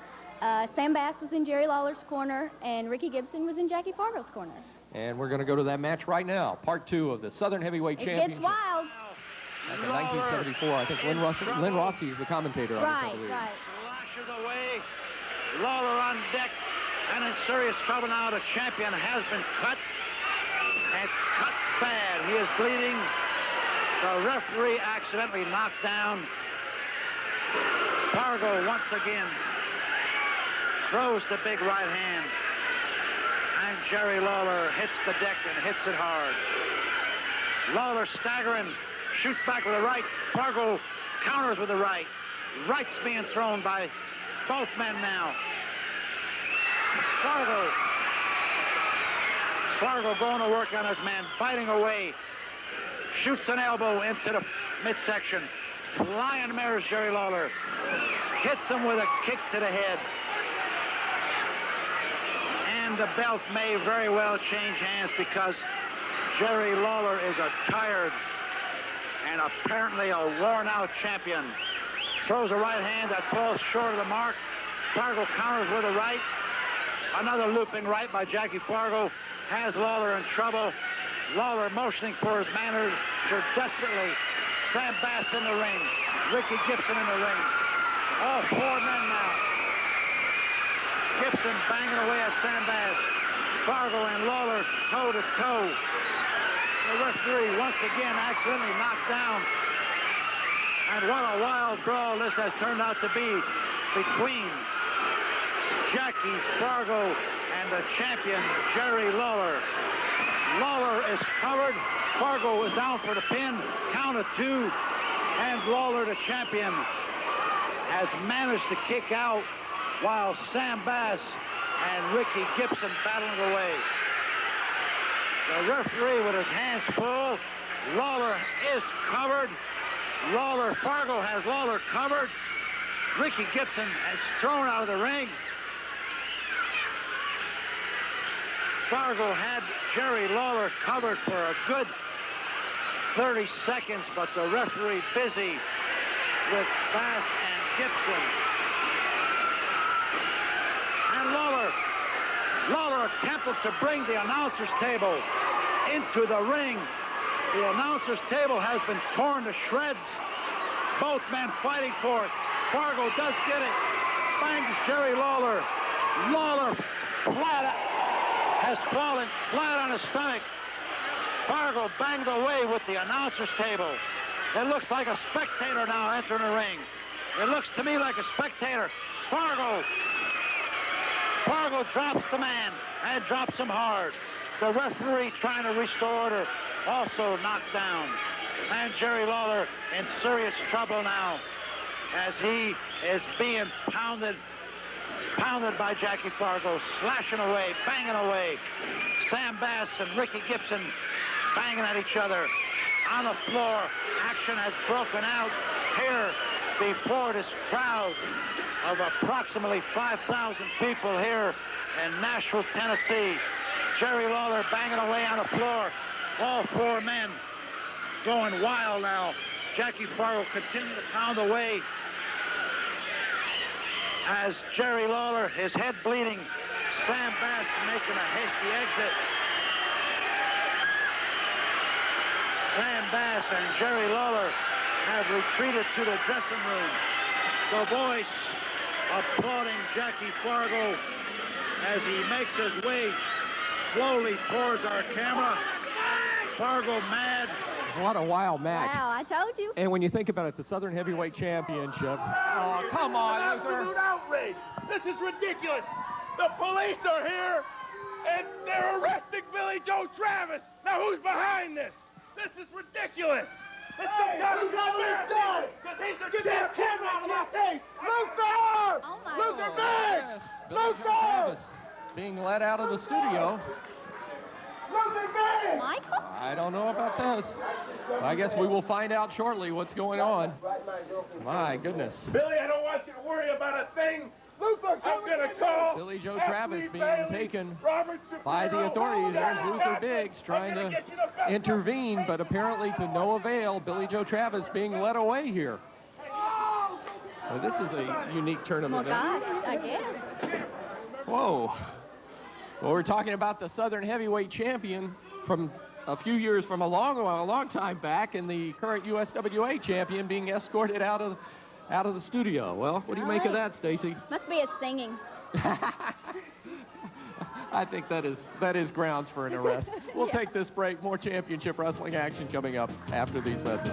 Sam Bass was in Jerry Lawler's corner, and Ricky Gibson was in Jackie Fargo's corner. And we're going to go to that match right now. Part 2 of the Southern Heavyweight Championship. It gets wild. Back in 1974, I think Lynn Rossi is the commentator on this, I believe. Right. Slashes away. Lawler on deck. And in serious trouble now. The champion has been cut. And cut bad. He is bleeding. The referee accidentally knocked down. Fargo once again throws the big right hand. And Jerry Lawler hits the deck and hits it hard. Lawler staggering, shoots back with the right. Fargo counters with the right. Right's being thrown by both men now. Fargo going to work on his man, fighting away. Shoots an elbow into the midsection. Lion mirrors Jerry Lawler. Hits him with a kick to the head. And the belt may very well change hands because Jerry Lawler is a tired and apparently a worn-out champion. Throws a right hand that falls short of the mark. Fargo counters with a right. Another looping right by Jackie Fargo has Lawler in trouble. Lawler motioning for his manager desperately. Sam Bass in the ring. Ricky Gibson in the ring. All 4 men now. Gibson banging away at Sam Bass. Fargo and Lawler toe to toe. The referee once again accidentally knocked down. And what a wild brawl this has turned out to be between Jackie Fargo and the champion Jerry Lawler. Lawler is covered. Fargo is down for the pin. Count of 2. And Lawler, the champion, has managed to kick out while Sam Bass and Ricky Gibson battling away. The referee with his hands full. Lawler is covered. Fargo has Lawler covered. Ricky Gibson is thrown out of the ring. Fargo had Jerry Lawler covered for a good 30 seconds, but the referee busy with Bass and Gibson. And Lawler attempted to bring the announcer's table into the ring. The announcer's table has been torn to shreds. Both men fighting for it. Fargo does get it. Bangs Jerry Lawler. Lawler has fallen flat on his stomach. Fargo banged away with the announcer's table. It looks like a spectator now entering the ring. It looks to me like a spectator. Fargo drops the man and drops him hard. The referee trying to restore order, also knocked down. And Jerry Lawler in serious trouble now as he is being pounded by Jackie Fargo, slashing away, banging away. Sam Bass and Ricky Gibson banging at each other. On the floor, action has broken out here before this crowd of approximately 5,000 people here in Nashville, Tennessee. Jerry Lawler banging away on the floor. All 4 men going wild now. Jackie Fargo continuing to pound away as Jerry Lawler, his head bleeding. Sam Bass making a hasty exit. Sam Bass and Jerry Lawler have retreated to the dressing room. The voice applauding Jackie Fargo as he makes his way slowly towards our camera. Fargo mad. What a wild match. Wow, I told you. And when you think about it, the Southern Heavyweight Championship. Oh, come on, Luther. Absolute outrage. This is ridiculous. The police are here, and they're arresting Billy Joe Travis. Now, who's behind this? This is ridiculous. It's the guy who's got this done! Because he's the champ! Get that camera out of my face! Luther! Oh, my Luther God. Biggs! Billy Joe Travis being led out of the studio. Luther Biggs! Michael? I don't know about this. I guess we will find out shortly what's going on. My goodness. Billy, I don't want you to worry about a thing. Luther, I'm going to call Billy Joe Travis being taken by the authorities. There's Luther Biggs trying to intervene, but apparently to no avail. Billy Joe Travis being led away here. Well, this is a unique tournament. Oh, gosh, I guess. Whoa. Well, we're talking about the Southern Heavyweight Champion from a few years from a long time back, and the current USWA champion being escorted out of the studio. Well, what do you make of that, Stacy? Must be his singing. I think that is grounds for an arrest. We'll take this break. More championship wrestling action coming up after these messages.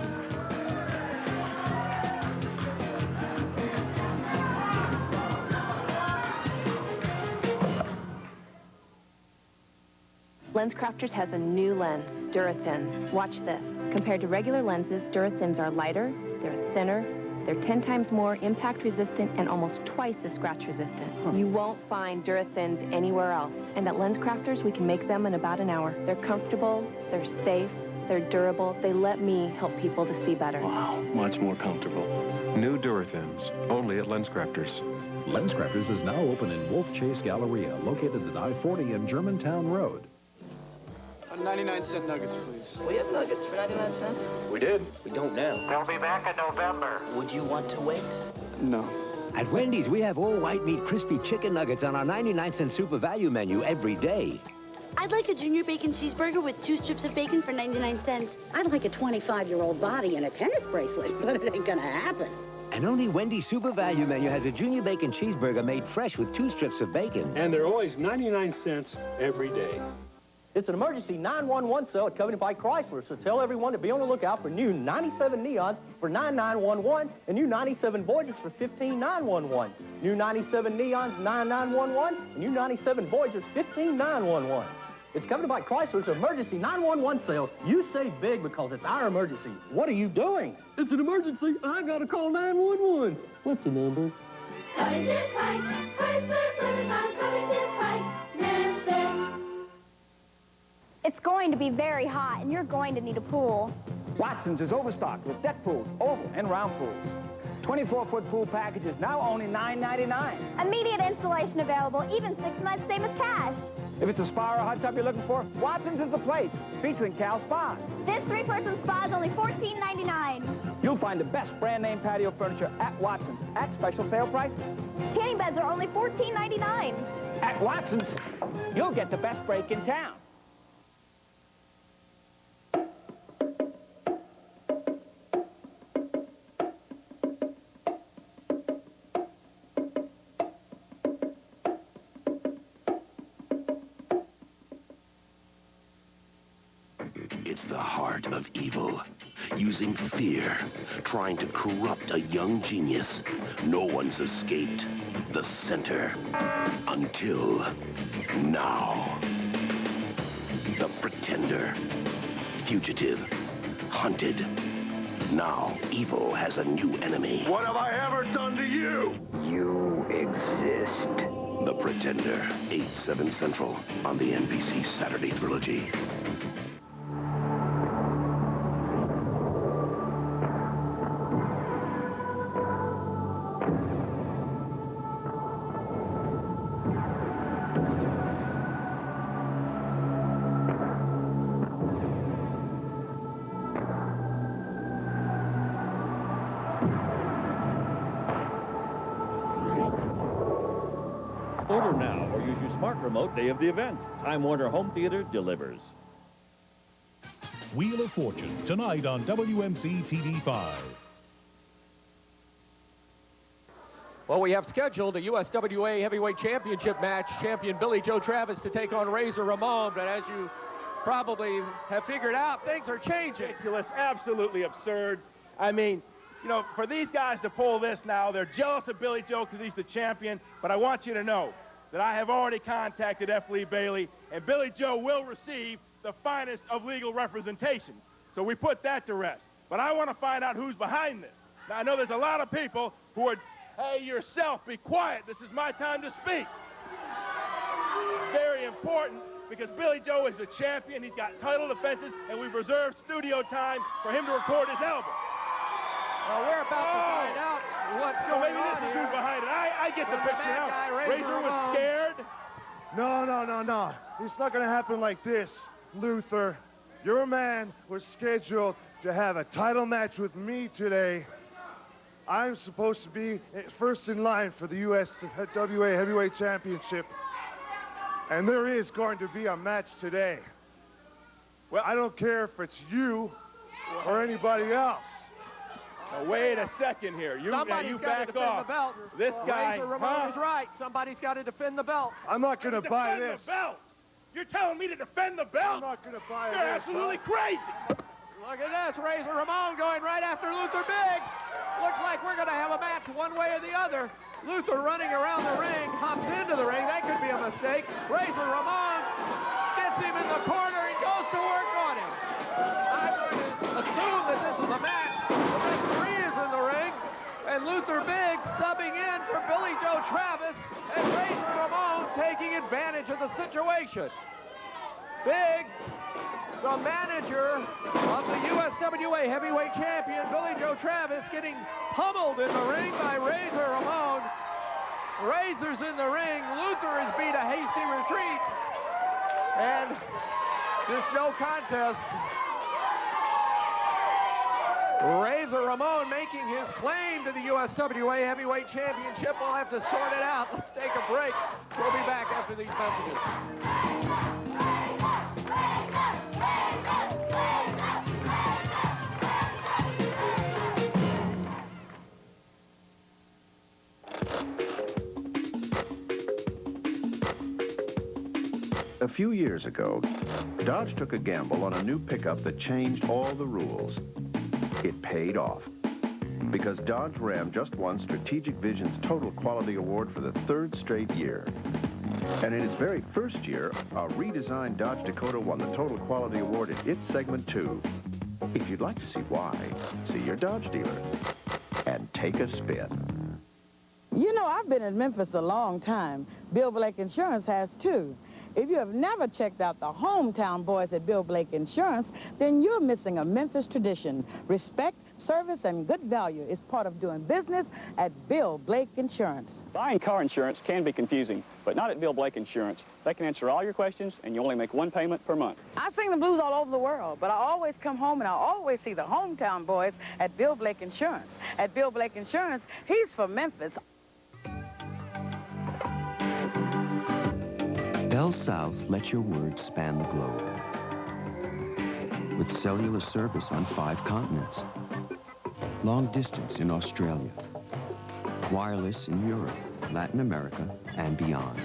LensCrafters has a new lens, Durathins. Watch this. Compared to regular lenses, Durathins are lighter, they're thinner, they're 10 times more impact resistant and almost twice as scratch resistant. You won't find Durathins anywhere else. And at LensCrafters, we can make them in about an hour. They're comfortable, they're safe, they're durable. They let me help people to see better. Wow, much more comfortable. New Durathins, only at LensCrafters. LensCrafters is now open in Wolf Chase Galleria, located at I-40 and Germantown Road. 99-cent nuggets, please. We have nuggets for 99 cents? We did. We don't now. They'll be back in November. Would you want to wait? No. At Wendy's, we have all white meat crispy chicken nuggets on our 99-cent super value menu every day. I'd like a junior bacon cheeseburger with 2 strips of bacon for 99 cents. I'd like a 25-year-old body and a tennis bracelet, but it ain't gonna happen. And only Wendy's super value menu has a junior bacon cheeseburger made fresh with 2 strips of bacon. And they're always 99 cents every day. It's an emergency 911 sale at Covenant by Chrysler, so tell everyone to be on the lookout for new 97 Neons for $9911 and new 97 Voyagers for $15,911. New 97 Neons, $9911, and new 97 Voyagers, $15,911. It's Covenant by Chrysler's emergency 911 sale. You save big because it's our emergency. What are you doing? It's an emergency. I gotta call 911. What's the number? Covington Price, Chrysler, Plymouth, Covington Price, Memphis. It's going to be very hot, and you're going to need a pool. Watson's is overstocked with deck pools, oval and round pools. 24-foot pool package is now only $9.99. Immediate installation available, even 6 months, same as cash. If it's a spa or a hot tub you're looking for, Watson's is the place, featuring Cal Spas. This 3-person spa is only $14.99. You'll find the best brand name patio furniture at Watson's at special sale prices. Tanning beds are only $14.99. At Watson's, you'll get the best break in town. It's the heart of evil, using fear, trying to corrupt a young genius. No one's escaped the center until now. The Pretender, fugitive, hunted. Now evil has a new enemy. What have I ever done to you? You exist. The Pretender, 8/7 Central on the NBC Saturday Trilogy. Order now or use your smart remote day of the event. Time Warner Home Theater delivers. Wheel of Fortune, tonight on WMC TV5. Well, we have scheduled a USWA Heavyweight Championship match. Champion Billy Joe Travis to take on Razor Ramon. But as you probably have figured out, things are changing. Ridiculous, absolutely absurd. I mean, you know, for these guys to pull this now, they're jealous of Billy Joe because he's the champion. But I want you to know that I have already contacted F. Lee Bailey, and Billy Joe will receive the finest of legal representation. So we put that to rest. But but I want to find out who's behind this. Now, I know there's a lot of people who are, hey, yourself, be quiet. This is my time to speak. It's very important because Billy Joe is a champion. He's got title defenses, and we've reserved studio time for him to record his album. Well, we're about to find out what's going maybe on this is here. who's behind it. I get the There's a picture bad now. guy, Razor was scared. No. It's not going to happen like this, Luther. Your man was scheduled to have a title match with me today. I'm supposed to be first in line for the USWA Heavyweight Championship. And there is going to be a match today. Well, I don't care if it's you or anybody else. Now, wait a second here. Somebody's got to defend the belt. This guy, Razor Ramon is right. Somebody's got to defend the belt. I'm not going to buy this. The belt. You're telling me to defend the belt? I'm not going to buy this. You're absolutely crazy. Look at this. Razor Ramon going right after Luther Big. Looks like we're going to have a match one way or the other. Luther running around the ring, hops into the ring. That could be a mistake. Razor Ramon gets him in the corner and goes to work on him. I'm going to assume that this is a match. The referee is in the ring, and Luther Big subbing in for Billy Joe Travis, and Razor Ramon taking advantage of the situation. Biggs, the manager of the USWA Heavyweight Champion, Billy Joe Travis, getting pummeled in the ring by Razor Ramon. Razor's in the ring. Luther has beat a hasty retreat. And just no contest. Razor Ramon making his claim to the USWA Heavyweight Championship. We'll have to sort it out. Let's take a break. We'll be back after these messages. A few years ago, Dodge took a gamble on a new pickup that changed all the rules. It paid off, because Dodge Ram just won Strategic Vision's Total Quality Award for the third straight year. And in its very first year, a redesigned Dodge Dakota won the Total Quality Award in its segment too. If you'd like to see why, see your Dodge dealer and take a spin. You know, I've been in Memphis a long time. Bill Blake Insurance has too. If you have never checked out the hometown boys at Bill Blake Insurance, then you're missing a Memphis tradition. Respect, service, and good value is part of doing business at Bill Blake Insurance. Buying car insurance can be confusing, but not at Bill Blake Insurance. They can answer all your questions, and you only make one payment per month. I sing the blues all over the world, but I always come home and I always see the hometown boys at Bill Blake Insurance. At Bill Blake Insurance, he's from Memphis. Bell South lets your words span the globe. With cellular service on 5 continents. Long distance in Australia. Wireless in Europe, Latin America, and beyond.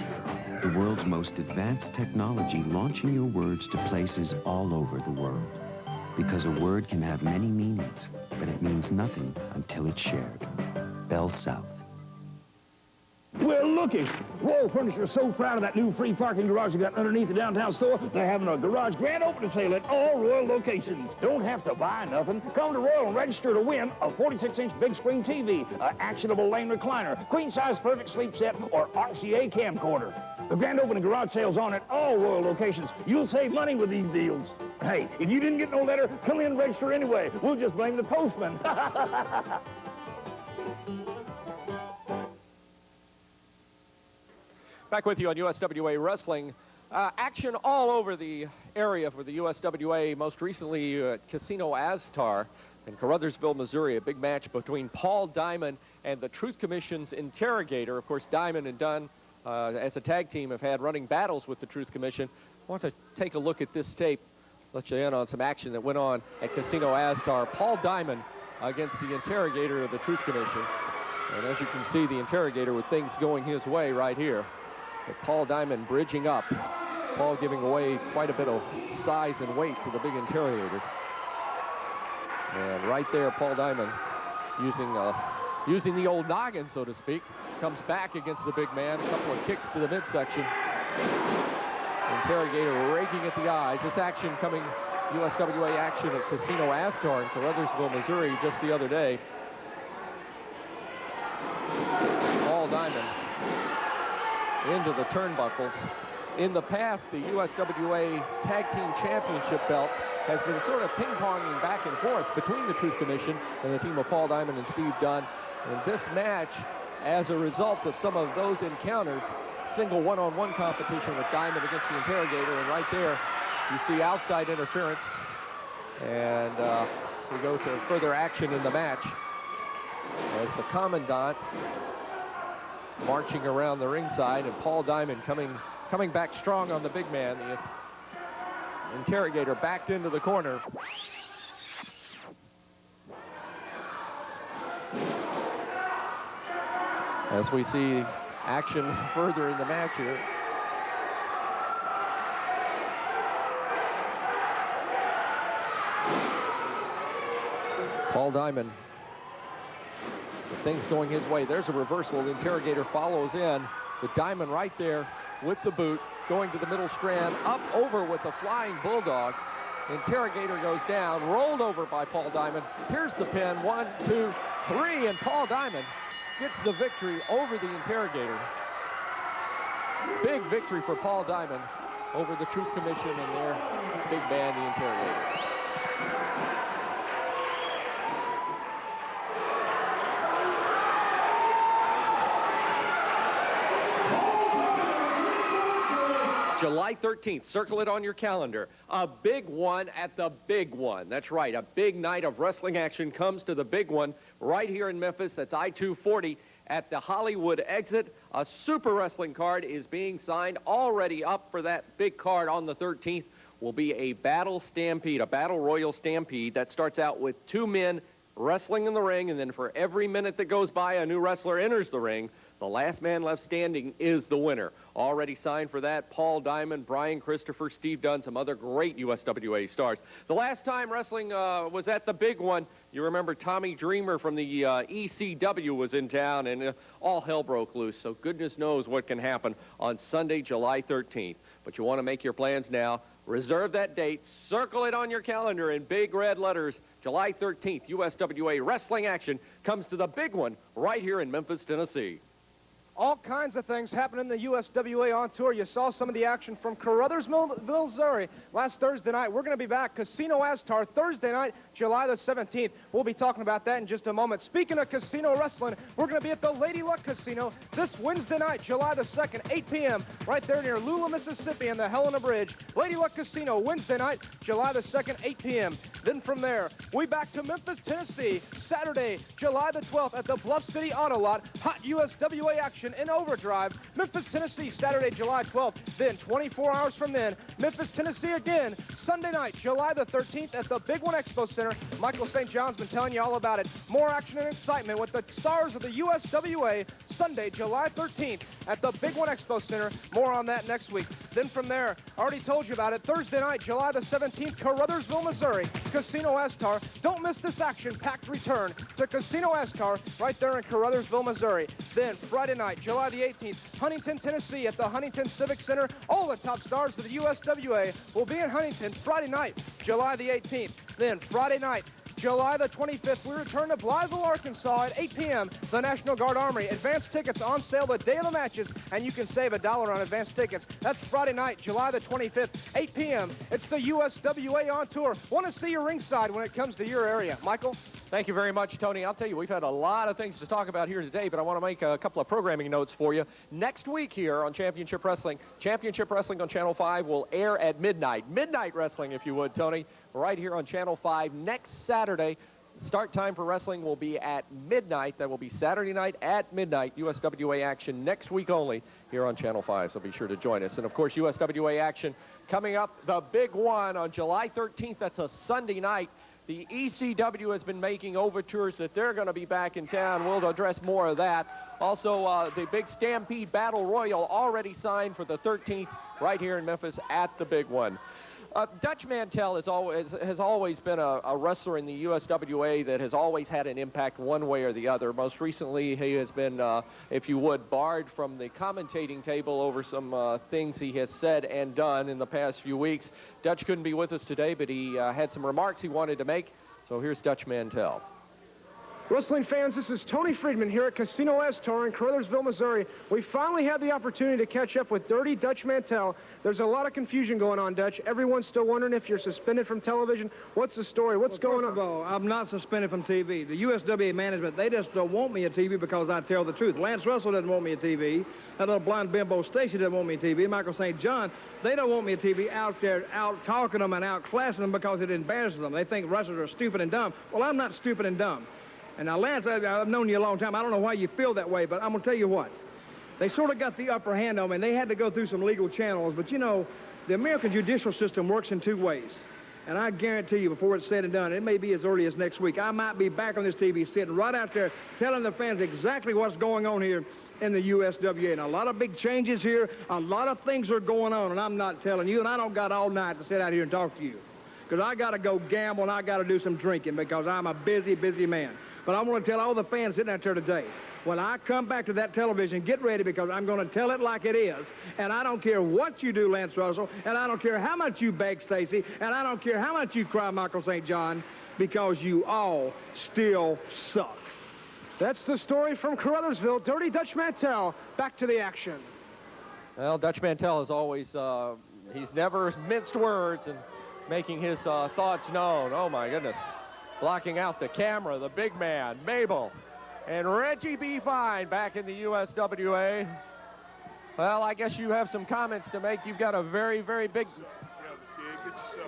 The world's most advanced technology launching your words to places all over the world. Because a word can have many meanings, but it means nothing until it's shared. Bell South. Well, looky. Royal Furniture is so proud of that new free parking garage they got underneath the downtown store. They're having a garage grand opening sale at all Royal locations. Don't have to buy nothing. Come to Royal and register to win a 46-inch big screen TV, an actionable lane recliner, queen-size perfect sleep set, or RCA camcorder. The grand opening garage sale's on at all Royal locations. You'll save money with these deals. Hey, if you didn't get no letter, come in and register anyway. We'll just blame the postman. Back with you on USWA Wrestling. Action all over the area for the USWA, most recently at Casino Aztar in Caruthersville, Missouri. A big match between Paul Diamond and the Truth Commission's Interrogator. Of course, Diamond and Dunn, as a tag team, have had running battles with the Truth Commission. I want to take a look at this tape, let you in on some action that went on at Casino Aztar. Paul Diamond against the Interrogator of the Truth Commission. And as you can see, the Interrogator with things going his way right here. But Paul Diamond bridging up. Paul giving away quite a bit of size and weight to the big Interrogator. And right there, Paul Diamond using the old noggin, so to speak, comes back against the big man. A couple of kicks to the midsection. Interrogator raking at the eyes. This action coming USWA action at Casino Astor in Caruthersville, Missouri just the other day. Paul Diamond into the turnbuckles. In the past, the USWA Tag Team Championship belt has been sort of ping-ponging back and forth between the Truth Commission and the team of Paul Diamond and Steve Dunn. And this match, as a result of some of those encounters, single one-on-one competition with Diamond against the Interrogator, and right there you see outside interference. And we go to further action in the match as the Commandant marching around the ringside, and Paul Diamond coming back strong on the big man. The Interrogator backed into the corner. As we see action further in the match here. Paul Diamond, with things going his way. There's a reversal. The Interrogator follows in. The Diamond right there with the boot, going to the middle strand, up over with the flying Bulldog. Interrogator goes down, rolled over by Paul Diamond. Here's the pin, 1, 2, 3, and Paul Diamond gets the victory over the Interrogator. Big victory for Paul Diamond over the Truth Commission and their big man, the Interrogator. July 13th, circle it on your calendar. A big one at the big one. That's right, a big night of wrestling action comes to the big one right here in Memphis. That's I-240 at the Hollywood exit. A super wrestling card is being signed. Already up for that big card on the 13th will be a battle stampede, a battle royal stampede that starts out with 2 men wrestling in the ring, and then for every minute that goes by, a new wrestler enters the ring. The last man left standing is the winner. Already signed for that, Paul Diamond, Brian Christopher, Steve Dunn, some other great USWA stars. The last time wrestling was at the big one, you remember Tommy Dreamer from the ECW was in town, and all hell broke loose. So goodness knows what can happen on Sunday, July 13th. But you want to make your plans now. Reserve that date. Circle it on your calendar in big red letters. July 13th, USWA wrestling action comes to the big one right here in Memphis, Tennessee. All kinds of things happening in the USWA on tour. You saw some of the action from Caruthersville, Missouri last Thursday night. We're going to be back Casino Astor Thursday night, July the 17th. We'll be talking about that in just a moment. Speaking of casino wrestling, we're going to be at the Lady Luck Casino this Wednesday night, July the 2nd, 8 p.m., right there near Lula, Mississippi and the Helena Bridge. Lady Luck Casino, Wednesday night, July the 2nd, 8 p.m. Then from there, we back to Memphis, Tennessee, Saturday, July the 12th at the Bluff City Auto Lot. Hot USWA action in overdrive. Memphis, Tennessee, Saturday, July 12th. Then 24 hours from then, Memphis, Tennessee again, Sunday night, July the 13th at the Big One Expo Center. Michael St. John's been telling you all about it. More action and excitement with the stars of the USWA, Sunday, July 13th at the Big One Expo Center. More on that next week. Then from there, I already told you about it, Thursday night, July the 17th, Caruthersville, Missouri, Casino Astor. Don't miss this action-packed return to Casino Astor right there in Caruthersville, Missouri. Then Friday night, July the 18th, Huntington, Tennessee at the Huntington Civic Center. All the top stars of the USWA will be in Huntington Friday night, July the 18th. Then Friday night, July the 25th, we return to Blytheville, Arkansas at 8 p.m. The National Guard Armory. Advance tickets on sale the day of the matches, and you can save $1 on advance tickets. That's Friday night, July the 25th, 8 p.m. It's the USWA on tour. Want to see you ringside when it comes to your area. Michael? Thank you very much, Tony. I'll tell you, we've had a lot of things to talk about here today, but I want to make a couple of programming notes for you. Next week here on Championship Wrestling on Channel 5 will air at midnight. Midnight wrestling, if you would, Tony, right here on Channel 5 next Saturday. Start time for wrestling will be at midnight. That will be Saturday night at midnight. USWA action next week only here on Channel 5, so be sure to join us. And, of course, USWA action coming up, the big one on July 13th. That's a Sunday night. The ECW has been making overtures that they're going to be back in town. We'll address more of that. Also, the big Stampede Battle Royal already signed for the 13th right here in Memphis at the big one. Dutch Mantell has always been a wrestler in the USWA that has always had an impact one way or the other. Most recently, he has been, if you would, barred from the commentating table over some things he has said and done in the past few weeks. Dutch couldn't be with us today, but he had some remarks he wanted to make. So here's Dutch Mantell. Wrestling fans, this is Tony Friedman here at Casino Astor in Caruthersville, Missouri. We finally had the opportunity to catch up with Dirty Dutch Mantell. There's a lot of confusion going on, Dutch. Everyone's still wondering if you're suspended from television. What's the story? What's going on? First of all, I'm not suspended from TV. The USWA management, they just don't want me on TV because I tell the truth. Lance Russell doesn't want me on TV. That little blind bimbo Stacy doesn't want me on TV. Michael St. John, they don't want me on TV out there, out talking them and outclassing them because it embarrasses them. They think wrestlers are stupid and dumb. Well, I'm not stupid and dumb. And now, Lance, I've known you a long time. I don't know why you feel that way, but I'm going to tell you what. They sort of got the upper hand on me, and they had to go through some legal channels. But, you know, the American judicial system works in two ways. And I guarantee you, before it's said and done, it may be as early as next week, I might be back on this TV sitting right out there telling the fans exactly what's going on here in the USWA. And a lot of big changes here. A lot of things are going on, and I'm not telling you, and I don't got all night to sit out here and talk to you. Because I got to go gamble, and I got to do some drinking because I'm a busy, busy man. But I want to tell all the fans sitting out there today, when I come back to that television, get ready because I'm going to tell it like it is. And I don't care what you do, Lance Russell, and I don't care how much you beg, Stacy, and I don't care how much you cry, Michael St. John, because you all still suck. That's the story from Caruthersville. Dirty Dutch Mantell, back to the action. Well, Dutch Mantell is always, he's never minced words and making his thoughts known. Oh, my goodness. Blocking out the camera, the big man, Mabel, and Reggie B. Fine back in the USWA. Well, I guess you have some comments to make. You've got a very, very big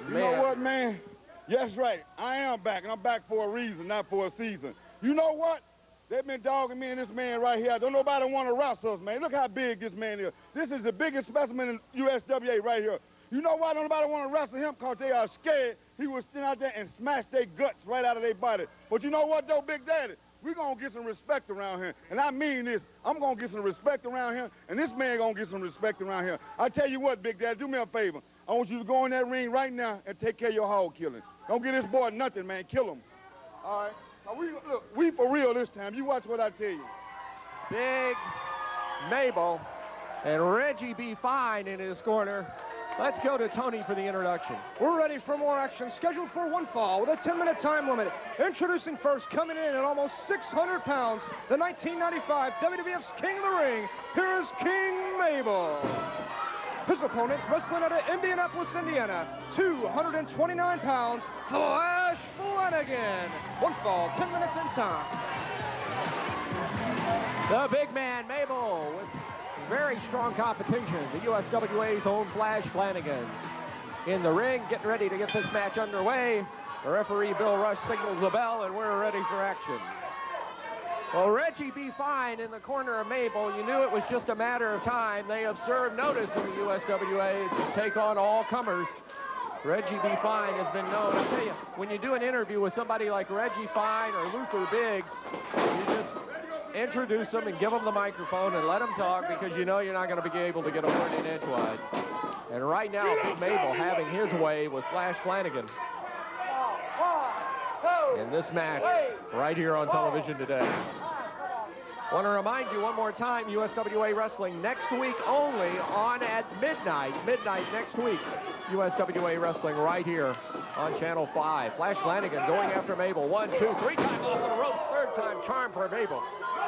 You know what, man? Yes, right. I am back, and I'm back for a reason, not for a season. You know what? They've been dogging me and this man right here. Don't nobody want to wrestle us, man. Look how big this man is. This is the biggest specimen in USWA right here. You know why don't nobody want to wrestle him? Because they are scared he will stand out there and smash their guts right out of their body. But you know what, though, Big Daddy? We're going to get some respect around here. And I mean this. I'm going to get some respect around here, and this man going to get some respect around here. I tell you what, Big Daddy, do me a favor. I want you to go in that ring right now and take care of your hog killing. Don't give this boy nothing, man. Kill him. All right? Now, we for real this time. You watch what I tell you. Big Mabel and Reggie B. Fine in his corner. Let's go to Tony for the introduction. We're ready for more action, scheduled for one fall with a 10-minute time limit. Introducing first, coming in at almost 600 pounds, the 1995 WWF's King of the Ring. Here is King Mabel. His opponent, wrestling out of Indianapolis, Indiana, 229 pounds, Flash Flanagan. One fall, 10 minutes in time. The big man, Mabel, with very strong competition. The USWA's own Flash Flanagan in the ring, getting ready to get this match underway. The referee, Bill Rush, signals the bell, and we're ready for action. Well, Reggie B. Fine in the corner of Mabel. You knew it was just a matter of time. They have served notice in the USWA to take on all comers. Reggie B. Fine has been known. I tell you, when you do an interview with somebody like Reggie Fine or Luther Biggs, you just introduce them and give them the microphone and let them talk because you know you're not going to be able to get a word in edgewise. And right now, Big Mabel having his way with Flash Flanagan in this match right here on television today. Want to remind you one more time, USWA Wrestling next week only on at midnight next week. USWA Wrestling right here on Channel 5. Flash Flanagan going after Mabel. 1, 2, 3 times off of the ropes. Third time charm for Mabel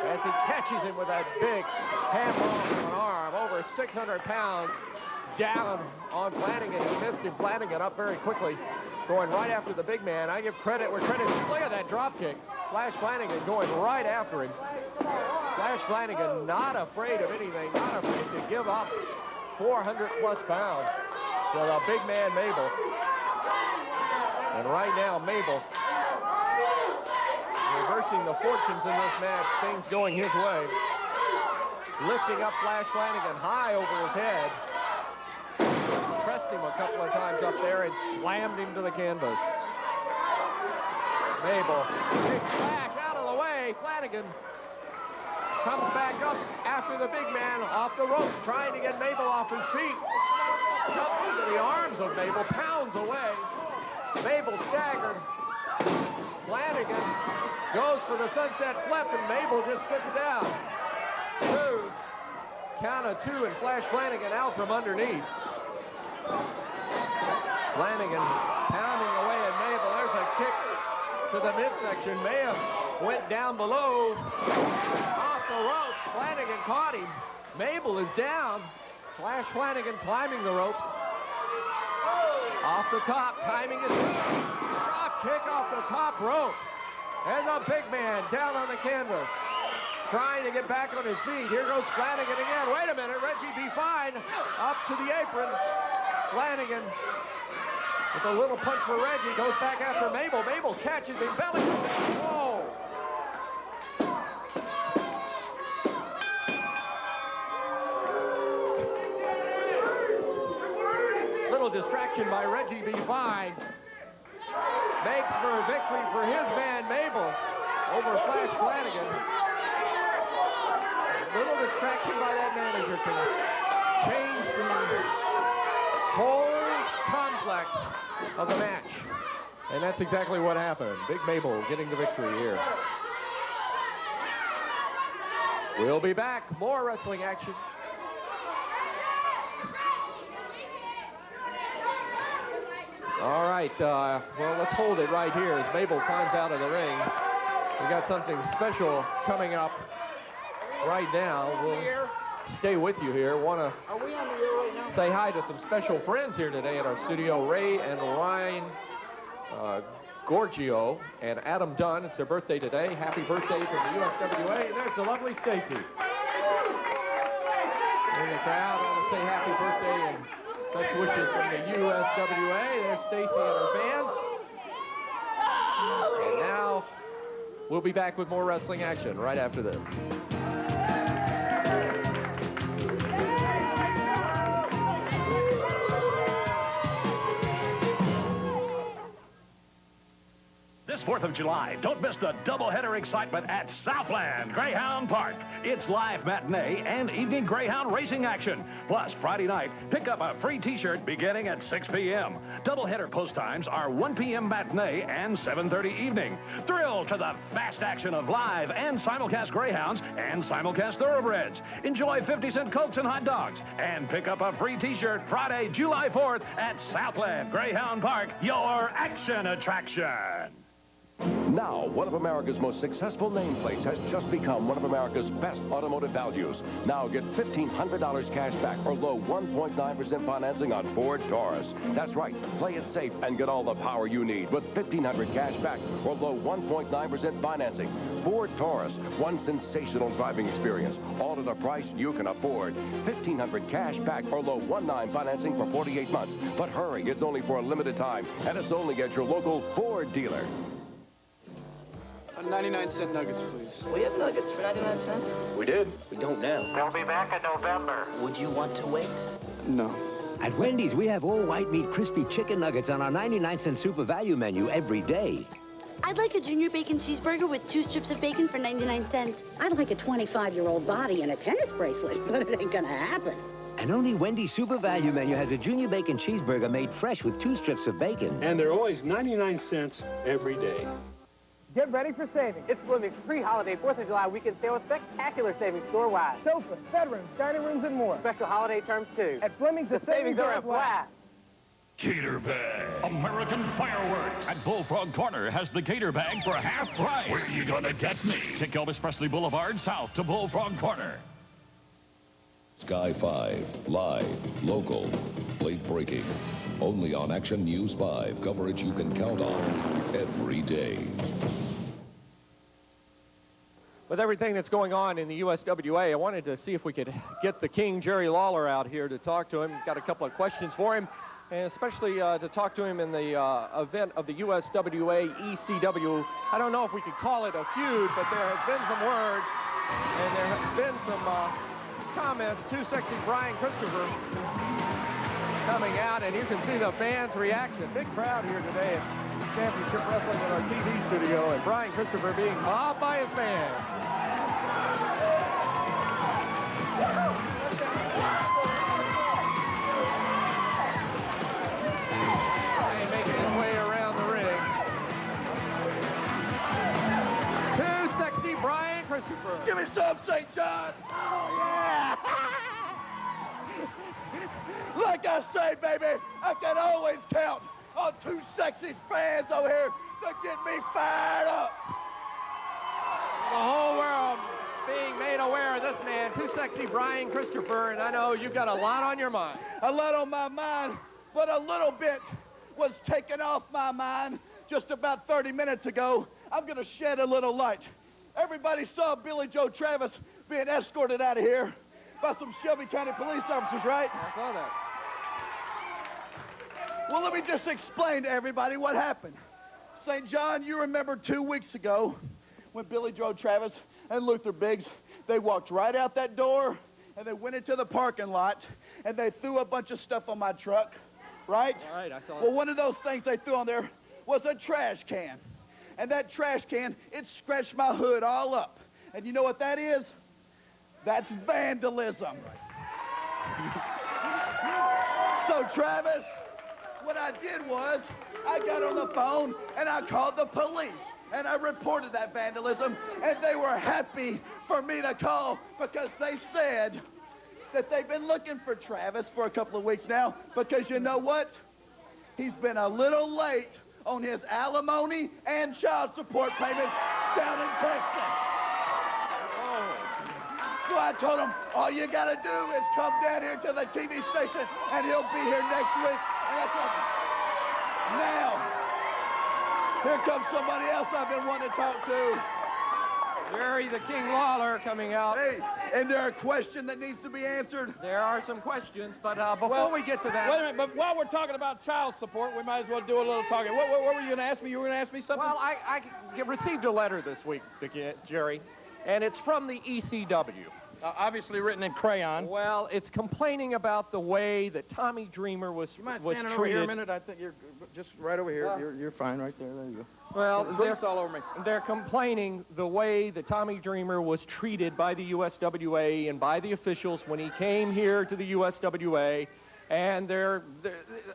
as he catches him with that big handball from an arm. Over 600 pounds down on Flanagan. He missed him. Flanagan up very quickly, going right after the big man. I give credit where credit is. Look at that drop kick. Flash Flanagan going right after him. Flash Flanagan not afraid of anything, not afraid to give up 400-plus pounds to the big man, Mabel. And right now, Mabel reversing the fortunes in this match. Things going his way. Lifting up Flash Flanagan high over his head. Pressed him a couple of times up there and slammed him to the canvas. Mabel, big splash out of the way. Flanagan comes back up after the big man off the rope, trying to get Mabel off his feet. jumps into the arms of Mabel, pounds away. Mabel staggered. Flanagan goes for the sunset flip, and Mabel just sits down. Count of two, and Flash Flanagan out from underneath. Flanagan pounding away at Mabel. There's a kick to the midsection. Mayhem went down below. Off the ropes. Flanagan caught him. Mabel is down. Flash Flanagan climbing the ropes. Off the top, timing is drop kick off the top rope. There's a big man down on the canvas, trying to get back on his feet. Here goes Flanagan again. Wait a minute, Reggie be fine. Up to the apron. Flanagan with a little punch for Reggie, goes back after Mabel. Mabel catches him, belly. Whoa. Little distraction by Reggie be fine. Makes for a victory for his man, Mabel, over Flash Flanagan. Little distraction by that manager to change the whole complex of the match. And that's exactly what happened. Big Mabel getting the victory here. We'll be back. More wrestling action. All right, well, let's hold it right here as Mabel climbs out of the ring. We got something special coming up right now. We'll stay with you here. Want to say hi to some special friends here today at our studio. Ray and Ryan Gorgio and Adam Dunn. It's their birthday today. Happy birthday from the USWA. And there's the lovely Stacy. In the crowd, I want to say happy birthday and best wishes from the USWA. There's Stacy and her fans. And now we'll be back with more wrestling action right after this. This 4th of July, don't miss the doubleheader excitement at Southland Greyhound Park. It's live matinee and evening Greyhound racing action. Plus, Friday night, pick up a free T-shirt beginning at 6 p.m. Doubleheader post times are 1 p.m. matinee and 7:30 evening. Thrill to the fast action of live and simulcast Greyhounds and simulcast Thoroughbreds. Enjoy 50-cent Cokes and hot dogs. And pick up a free T-shirt Friday, July 4th at Southland Greyhound Park, your action attraction. Now, one of America's most successful nameplates has just become one of America's best automotive values. Now get $1,500 cash back or low 1.9% financing on Ford Taurus. That's right. Play it safe and get all the power you need with $1,500 cash back or low 1.9% financing. Ford Taurus, one sensational driving experience, all at a price you can afford. $1,500 cash back or low 1.9% financing for 48 months. But hurry, it's only for a limited time, and it's only at your local Ford dealer. 99-cent nuggets, please. We have nuggets for 99 cents? We did. We don't now. They'll be back in November. Would you want to wait? No. At Wendy's, we have all white meat crispy chicken nuggets on our 99-cent super value menu every day. I'd like a junior bacon cheeseburger with 2 strips of bacon for 99 cents. I'd like a 25-year-old body and a tennis bracelet, but it ain't gonna happen. And only Wendy's super value menu has a junior bacon cheeseburger made fresh with 2 strips of bacon. And they're always 99 cents every day. Get ready for savings. It's Fleming's pre-holiday 4th of July weekend sale with spectacular savings store-wide. Sofas, bedrooms, dining rooms, and more. Special holiday terms, too. At Fleming's, the savings are a blast. Gator Bag. American Fireworks. At Bullfrog Corner has the Gator Bag for half price. Where you gonna get me? Take Elvis Presley Boulevard south to Bullfrog Corner. Sky 5, live, local, late breaking. Only on Action News 5, coverage you can count on every day. With everything that's going on in the USWA, I wanted to see if we could get the King, Jerry Lawler, out here to talk to him. Got a couple of questions for him, and especially to talk to him in the event of the USWA ECW. I don't know if we could call it a feud, but there has been some words, and there has been some comments. Too Sexy Brian Christopher coming out, and you can see the fans' reaction. Big crowd here today at Championship Wrestling in our TV studio, and Brian Christopher being mobbed by his fans. John. Oh, yeah. Like I say, baby, I can always count on two sexy fans over here to get me fired up. The whole world being made aware of this man, Too Sexy Brian Christopher, and I know you've got a lot on your mind. A lot on my mind, but a little bit was taken off my mind just about 30 minutes ago. I'm going to shed a little light. Everybody saw Billy Joe Travis being escorted out of here by some Shelby County police officers, right? I saw that. Well, let me just explain to everybody what happened. St. John, you remember 2 weeks ago when Billy Joe Travis and Luther Biggs, they walked right out that door and they went into the parking lot and they threw a bunch of stuff on my truck, right? All right, I saw Well, one of those things they threw on there was a trash can. And that trash can, it scratched my hood all up. And you know what that is? That's vandalism. So, Travis, what I did was I got on the phone and I called the police and I reported that vandalism, and they were happy for me to call because they said that they've been looking for Travis for a couple of weeks now because you know what? He's been a little late on his alimony and child support payments down in Texas. So I told him, all you got to do is come down here to the TV station and he'll be here next week. And that's what. Now, here comes somebody else I've been wanting to talk to. Jerry the King Lawler coming out. Hey, and there a question that needs to be answered? There are some questions, but before we get to that... Wait a minute, but while we're talking about child support, we might as well do a little talking. What were you going to ask me? You were going to ask me something? Well, I received a letter this week, Jerry, and it's from the ECW. Obviously written in crayon. Well, it's complaining about the way that Tommy Dreamer was stand treated. over here a minute. I think you're just right over here. You're fine right there. There you go. Well, they're all over me. They're complaining the way that Tommy Dreamer was treated by the USWA and by the officials when he came here to the USWA. And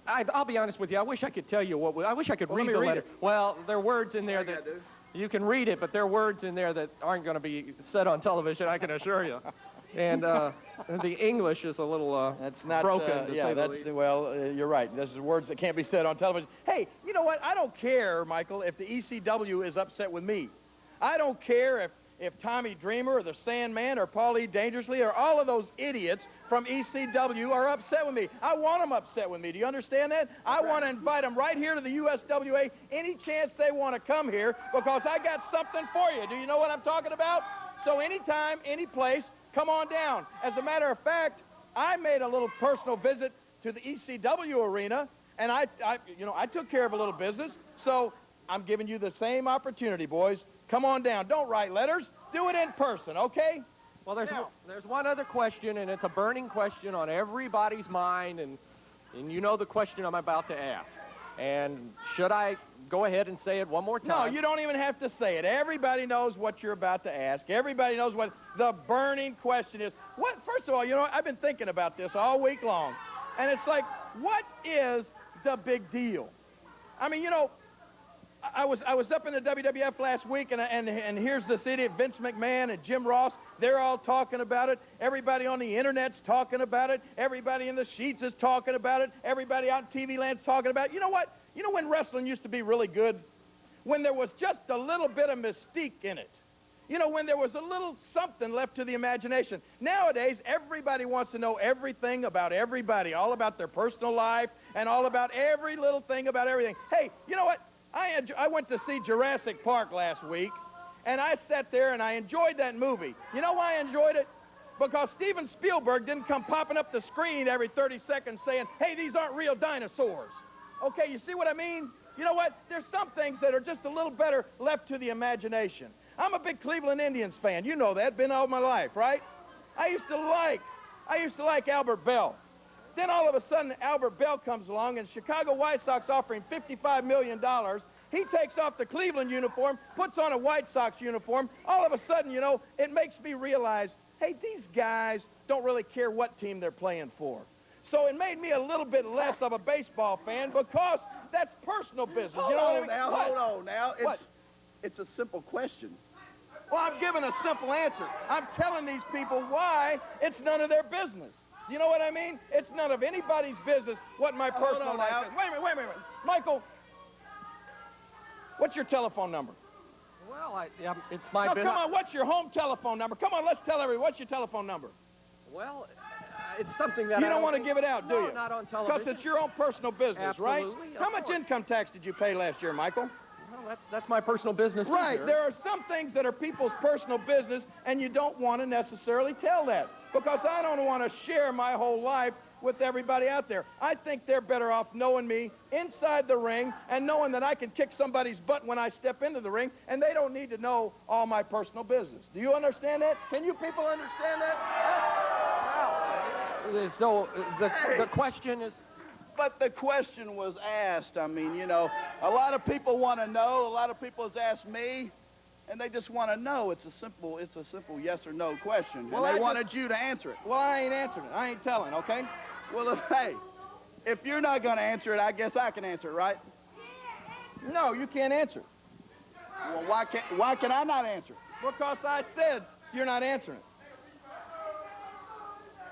I'll be honest with you. I wish I could tell you I wish I could read the letter. Well, there are words in there that you can read it, but there are words in there that aren't going to be said on television, I can assure you. And the English is a little that's not broken. Yeah, that's well. You're right. Those are words that can't be said on television. Hey, you know what? I don't care, Michael, if the ECW is upset with me. I don't care if Tommy Dreamer or the Sandman or Paulie Dangerously or all of those idiots from ECW are upset with me. I want them upset with me. Do you understand that? I want to invite them right here to the USWA any chance they want to come here because I got something for you. Do you know what I'm talking about? So anytime, any place, come on down. As a matter of fact, I made a little personal visit to the ECW arena, and I took care of a little business. So I'm giving you the same opportunity, boys. Come on down. Don't write letters. Do it in person, okay? Well, there's one other question, and it's a burning question on everybody's mind, and you know the question I'm about to ask. And should I go ahead and say it one more time? No, you don't even have to say it. Everybody knows what you're about to ask. Everybody knows what the burning question is. First of all, you know, I've been thinking about this all week long, and it's like, what is the big deal? I mean, you know, I was up in the WWF last week, and here's this idiot Vince McMahon and Jim Ross. They're all talking about it. Everybody on the Internet's talking about it. Everybody in the sheets is talking about it. Everybody out in TV land's talking about it. You know what? You know when wrestling used to be really good? When there was just a little bit of mystique in it. You know, when there was a little something left to the imagination. Nowadays, everybody wants to know everything about everybody, all about their personal life, and all about every little thing about everything. Hey, you know what? I went to see Jurassic Park last week, and I sat there and I enjoyed that movie. You know why I enjoyed it? Because Steven Spielberg didn't come popping up the screen every 30 seconds saying, hey, these aren't real dinosaurs. Okay, you see what I mean? You know what? There's some things that are just a little better left to the imagination. I'm a big Cleveland Indians fan. You know that. Been all my life, right? I used to like Albert Bell. Then all of a sudden, Albert Bell comes along, and Chicago White Sox offering $55 million. He takes off the Cleveland uniform, puts on a White Sox uniform. All of a sudden, you know, it makes me realize, hey, these guys don't really care what team they're playing for. So it made me a little bit less of a baseball fan because that's personal business. Hold on now. It's a simple question. Well, I'm giving a simple answer. I'm telling these people why it's none of their business. You know what I mean? It's none of anybody's business what my personal life is. Wait a minute. Michael, what's your telephone number? Well, it's my no, business. come on, what's your home telephone number? Come on, let's tell everyone. What's your telephone number? Well, it's something that you don't want to give it out, do you? No, not on television. Because it's your own personal business, right? Absolutely. How much income tax did you pay last year, Michael? Well, that's my personal business. Right. Either. There are some things that are people's personal business, and you don't want to necessarily tell that. Because I don't want to share my whole life with everybody out there. I think they're better off knowing me inside the ring and knowing that I can kick somebody's butt when I step into the ring, and they don't need to know all my personal business. Do you understand that? Can you people understand that? Well, so the question is... But the question was asked. I mean, you know, a lot of people want to know. A lot of people has asked me, and they just want to know. It's a simple yes or no question. Well, and they wanted you to answer it. Well, I ain't answering it. I ain't telling, okay? Well, if you're not going to answer it, I guess I can answer it, right? No, you can't answer it. Well, why can I not answer it? Because I said you're not answering it.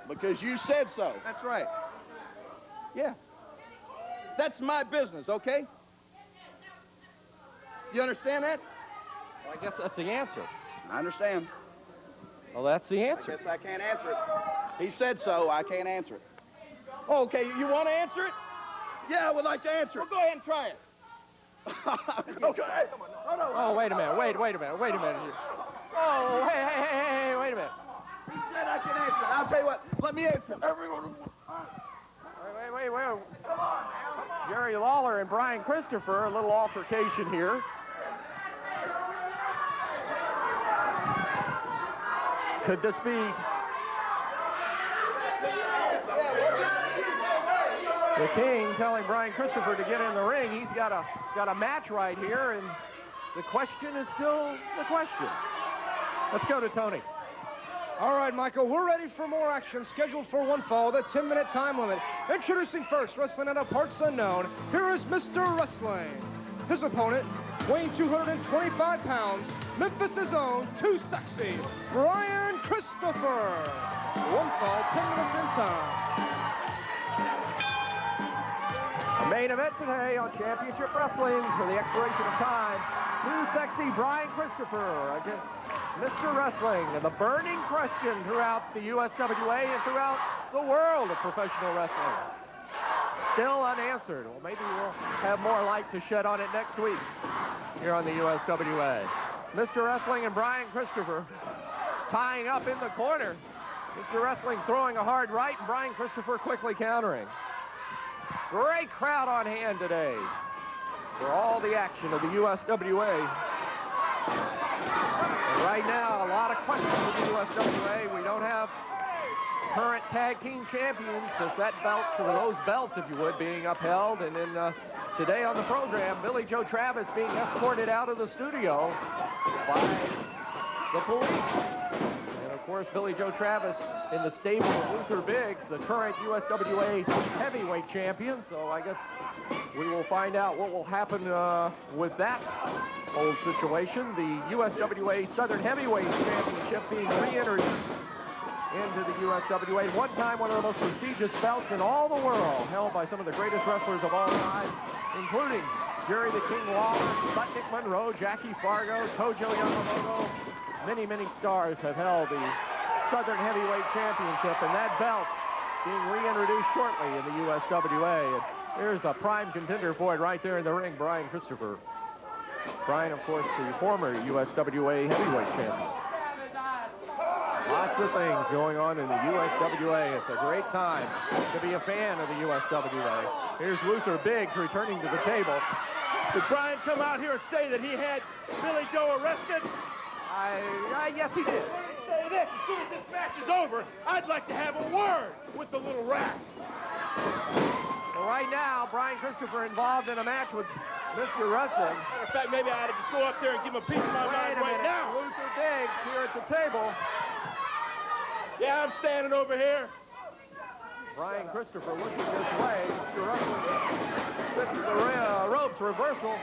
Because you said so. That's right. Yeah. That's my business, okay? You understand that? Well, I guess that's the answer. I understand. Well, that's the answer. I guess I can't answer it. He said so. I can't answer it. Oh, okay, you want to answer it? Yeah, I would like to answer it. Well, go ahead and try it. Okay. Oh, wait a minute. Wait a minute. Oh, hey, wait a minute. He said I can answer it. I'll tell you what. Let me answer it. Wait. Jerry Lawler and Brian Christopher, a little altercation here. Could this be the King telling Brian Christopher to get in the ring? He's got a match right here, and the question is still the question. Let's go to Tony. All right, Michael, we're ready for more action, scheduled for one fall, the 10-minute time limit. Introducing first, wrestling out of parts unknown, here is Mr. Wrestling. His opponent, weighing 225 pounds, Memphis' own, too sexy, Brian Christopher. One fall, 10 minutes in time. The main event today on Championship Wrestling for the expiration of time. Too sexy Brian Christopher against Mr. Wrestling, and the burning question throughout the USWA and throughout the world of professional wrestling. Still unanswered. Well, maybe we'll have more light to shed on it next week here on the USWA. Mr. Wrestling and Brian Christopher tying up in the corner. Mr. Wrestling throwing a hard right, and Brian Christopher quickly countering. Great crowd on hand today for all the action of the USWA. And right now, a lot of questions with the USWA. We don't have current tag team champions, as that belt, or those belts, if you would, being upheld. And then today on the program, Billy Joe Travis being escorted out of the studio by the police. And of course, Billy Joe Travis in the stable of Luther Biggs, the current USWA heavyweight champion. So I guess we will find out what will happen with that whole situation. The USWA Southern Heavyweight Championship being reintroduced into the USWA. One time, one of the most prestigious belts in all the world, held by some of the greatest wrestlers of all time, including Jerry the King Lawler, Sputnik Monroe, Jackie Fargo, Tojo Yamamoto. Many, many stars have held the Southern Heavyweight Championship, and that belt being reintroduced shortly in the USWA. And here's a prime contender for it right there in the ring, Brian Christopher. Brian, of course, the former USWA heavyweight champion. Lots of things going on in the USWA. It's a great time to be a fan of the USWA. Here's Luther Biggs returning to the table. Did Brian come out here and say that he had Billy Joe arrested? Yes, he did. Say this, as soon as this match is over, I'd like to have a word with the little rat. Well, right now, Brian Christopher involved in a match with Mr. Wrestling. Matter of fact, maybe I ought to just go up there and give him a piece of my mind right now. Luther Biggs here at the table. Yeah, I'm standing over here. Brian Christopher looking this way. Mr. Wrestling slips the ropes reversal.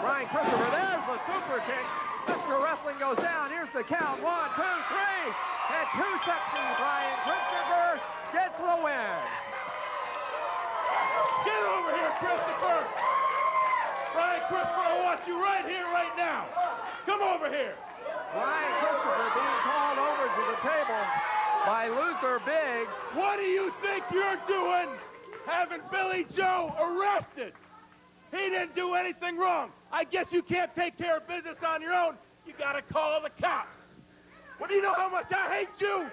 Brian Christopher, there's the super kick. Mr. Wrestling goes down. Here's the count. 1, 2, 3. And 2 sections. Brian Christopher gets the win. Get over here, Christopher. Brian Christopher, I want you right here, right now. Come over here. Brian Christopher being called over to the table by Luther Biggs. What do you think you're doing having Billy Joe arrested? He didn't do anything wrong. I guess you can't take care of business on your own. You got to call the cops. Well, do you know how much I hate you?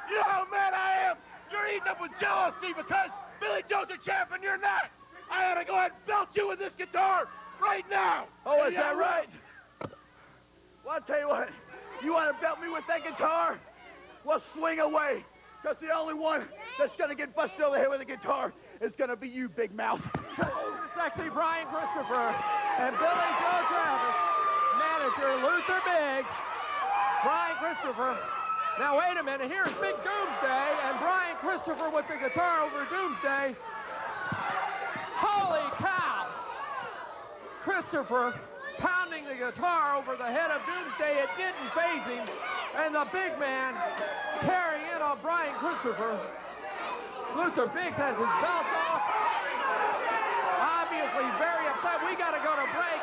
You know how mad I am? You're eating up with jealousy because Billy Joe's a champ and you're not. I ought to go ahead and belt you with this guitar right now. Oh, is that right? Well, I'll tell you what. You want to belt me with that guitar? Well, swing away. Because the only one that's going to get busted over the head with a guitar is going to be you, big mouth. Sexy Brian Christopher and Billy Joe Travis, manager Luther Biggs. Brian Christopher. Now, wait a minute. Here's Big Doomsday and Brian Christopher with the guitar over Doomsday. Holy cow! Christopher pounding the guitar over the head of Doomsday. It didn't faze him. And the big man carrying in on Brian Christopher. Luther Biggs has his belt off. Obviously very upset. We got to go to break.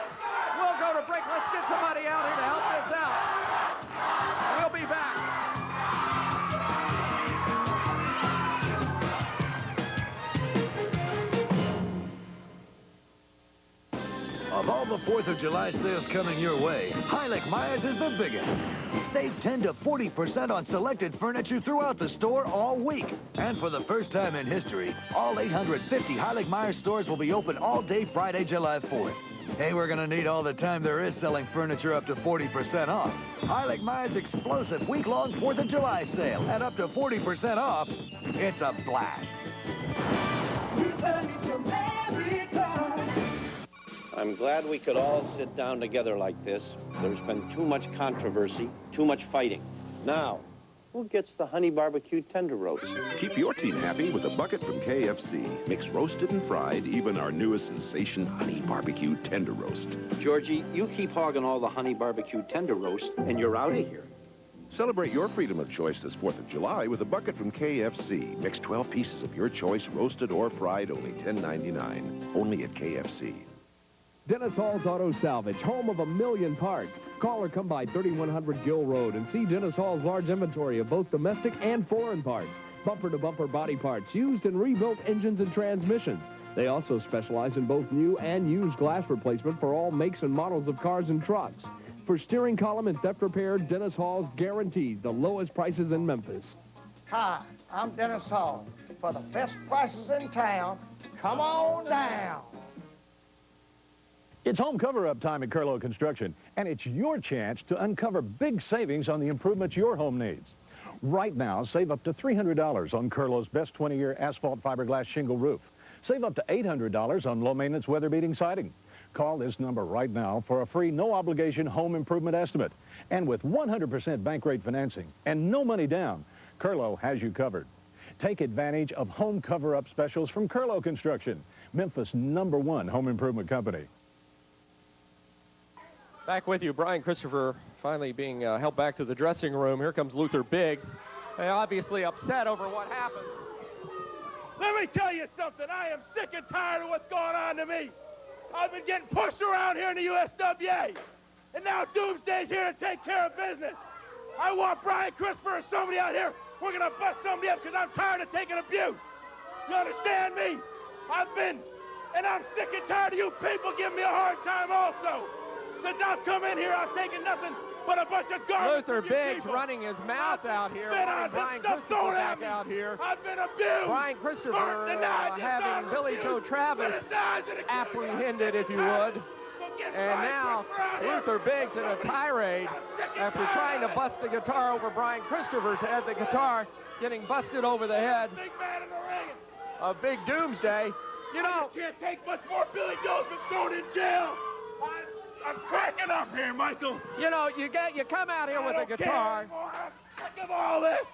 We'll go to break. Let's get somebody out here to help this out. We'll be back. Of all the 4th of July sales coming your way, Heilig Myers is the biggest. Save 10 to 40% on selected furniture throughout the store all week. And for the first time in history, all 850 Heilig Myers stores will be open all day Friday, July 4th. Hey, we're going to need all the time there is selling furniture up to 40% off. Heilig Myers' explosive week-long 4th of July sale at up to 40% off. It's a blast. I'm glad we could all sit down together like this. There's been too much controversy, too much fighting. Now, who gets the honey barbecue tender roast? Keep your team happy with a bucket from KFC. Mix roasted and fried, even our newest sensation, honey barbecue tender roast. Georgie, you keep hogging all the honey barbecue tender roast, and you're out of here. Celebrate your freedom of choice this 4th of July with a bucket from KFC. Mix 12 pieces of your choice, roasted or fried, only $10.99. Only at KFC. Dennis Hall's Auto Salvage, home of 1 million parts. Call or come by 3100 Gill Road and see Dennis Hall's large inventory of both domestic and foreign parts. Bumper-to-bumper body parts, used and rebuilt engines and transmissions. They also specialize in both new and used glass replacement for all makes and models of cars and trucks. For steering column and theft repair, Dennis Hall's guaranteed the lowest prices in Memphis. Hi, I'm Dennis Hall. For the best prices in town, come on down. It's home cover-up time at Curlo Construction, and it's your chance to uncover big savings on the improvements your home needs. Right now, save up to $300 on Curlo's best 20-year asphalt fiberglass shingle roof. Save up to $800 on low-maintenance weather-beating siding. Call this number right now for a free, no-obligation home improvement estimate. And with 100% bank rate financing and no money down, Curlo has you covered. Take advantage of home cover-up specials from Curlo Construction, Memphis' #1 home improvement company. Back with you, Brian Christopher finally being held back to the dressing room. Here comes Luther Biggs. They're obviously upset over what happened. Let me tell you something. I am sick and tired of what's going on to me. I've been getting pushed around here in the USWA. And now Doomsday's here to take care of business. I want Brian Christopher or somebody out here. We're going to bust somebody up because I'm tired of taking abuse. You understand me? And I'm sick and tired of you people giving me a hard time also. Since I've come in here, I've taken nothing but a bunch of garbage. Luther Biggs running his mouth out here. Brian Christopher back out here. I've been abused. Brian Christopher having Billy Joe Travis apprehended, if you would. And now Luther Biggs in a tirade after trying to bust the guitar over Brian Christopher's head. The guitar getting busted over the head of Big Doomsday. You know, I can't take much more. Billy Joe's been thrown in jail. I'm cracking up here, Michael. You know, you come out here with a guitar. I'm sick of all this.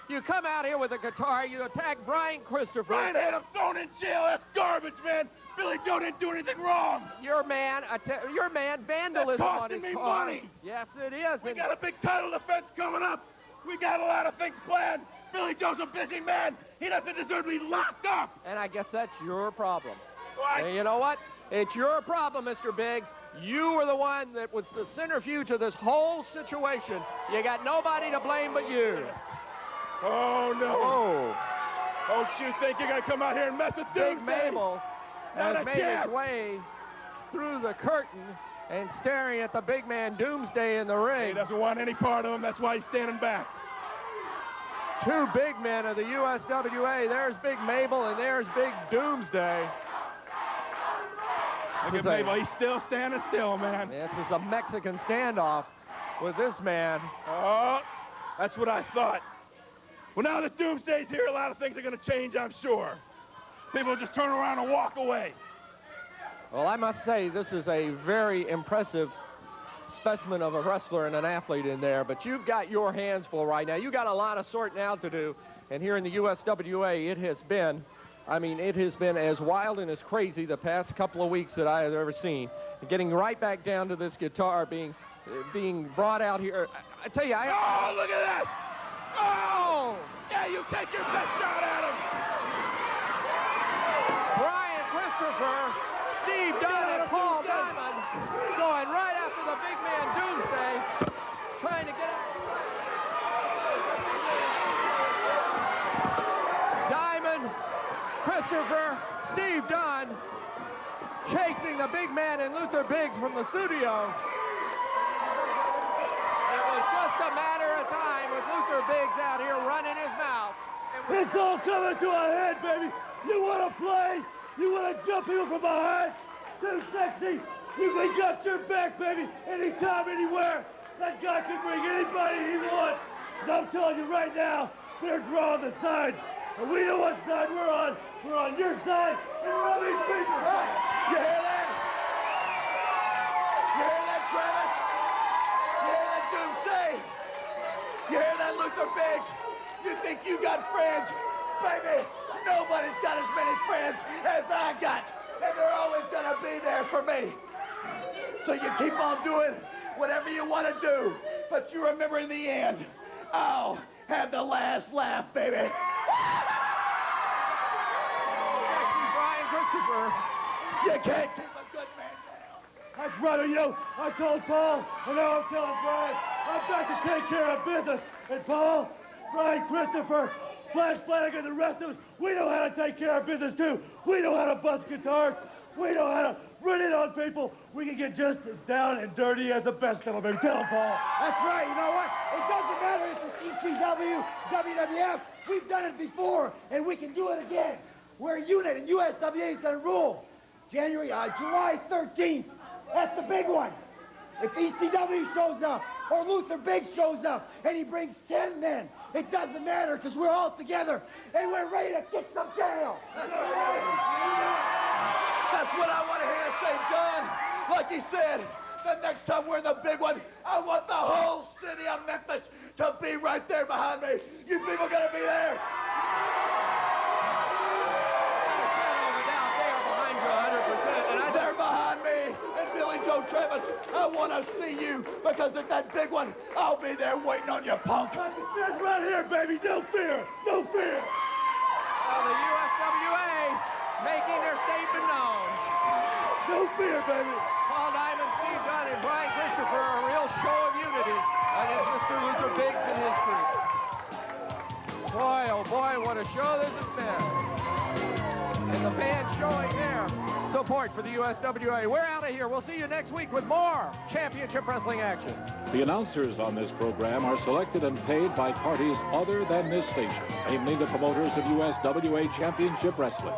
You come out here with a guitar, you attack Brian Christopher. Brian had him thrown in jail. That's garbage, man. Billy Joe didn't do anything wrong. Your man vandalism That's on his costing me car. money. Yes, it is. We got a big title defense coming up. We got a lot of things planned. Billy Joe's a busy man. He doesn't deserve to be locked up. And I guess that's your problem. What? And you know what? It's your problem, Mr. Biggs. You were the one that was the centrifuge of this whole situation. You got nobody to blame but you. Oh, no. Oh. Don't you think you're going to come out here and mess with Doomsday? Big Mabel has made his way through the curtain and staring at the big man Doomsday in the ring. He doesn't want any part of him. That's why he's standing back. Two big men of the USWA. There's Big Mabel and there's Big Doomsday. Look at Mabel. He's still standing still, man. This is a Mexican standoff with this man. Oh, that's what I thought. Well, now that Doomsday's here, a lot of things are going to change, I'm sure. People will just turn around and walk away. Well, I must say, this is a very impressive specimen of a wrestler and an athlete in there, but you've got your hands full right now. You got a lot of sorting out to do, and here in the USWA, it has been as wild and as crazy the past couple of weeks that I have ever seen. Getting right back down to this guitar being brought out here. I tell you, Oh, look at that! Oh! Yeah, you take your best shot at him! Brian Christopher, Steve Dunn, and Paul Diamond going right after the big man Doomsday, trying to get up. Diamond, Christopher, Steve Dunn, chasing the big man and Luther Biggs from the studio. It was just a matter of time with Luther Biggs out here running his mouth. It's all coming to a head, baby. You want to play? You want to jump people from behind? Too sexy? We got your back, baby. Anytime, anywhere. That guy can bring anybody he wants. And I'm telling you right now, they're drawing the sides. And we know what side we're on. We're on your side, and we're on these people's side. You hear that? You hear that, Travis? You hear that, Doomsday? You hear that, Luther Biggs? You think you got friends? Baby, nobody's got as many friends as I got. And they're always going to be there for me. So you keep on doing whatever you want to do. But you remember in the end, I'll have the last laugh, baby. Brian Christopher. You can't keep a good man down. That's right, you know, I told Paul, and now I'm telling Brian, I'm back to take care of business. And Paul, Brian Christopher, Flash Flanagan, the rest of us, we know how to take care of business too. We know how to bust guitars. We know how to run in on people. We can get just as down and dirty as the best of them. Baby. Tell them, Paul. That's right. You know what? It doesn't matter if it's ECW, WWF. We've done it before, and we can do it again. We're a unit, and USWA is going to rule. July 13th. That's the big one. If ECW shows up, or Luther Biggs shows up, and he brings 10 men, it doesn't matter, because we're all together, and we're ready to kick some tail. That's what I want to hear say, John. Like he said, the next time we're in the big one, I want the whole city of Memphis to be right there behind me. You people gonna be there? They're behind me. And Billy Joe Travis, I want to see you, because at that big one, I'll be there waiting on you, punk. That's right here, baby. No fear. No fear. Well, the USWA making their statement known. No fear, baby. Paul Diamond, Steve Dunn, and Brian Christopher, a real show of unity against Mr. Luther Biggs and his crew. Boy, oh boy, what a show this has been. And the fans showing their support for the USWA. We're out of here. We'll see you next week with more championship wrestling action. The announcers on this program are selected and paid by parties other than this station, namely the promoters of USWA Championship Wrestling.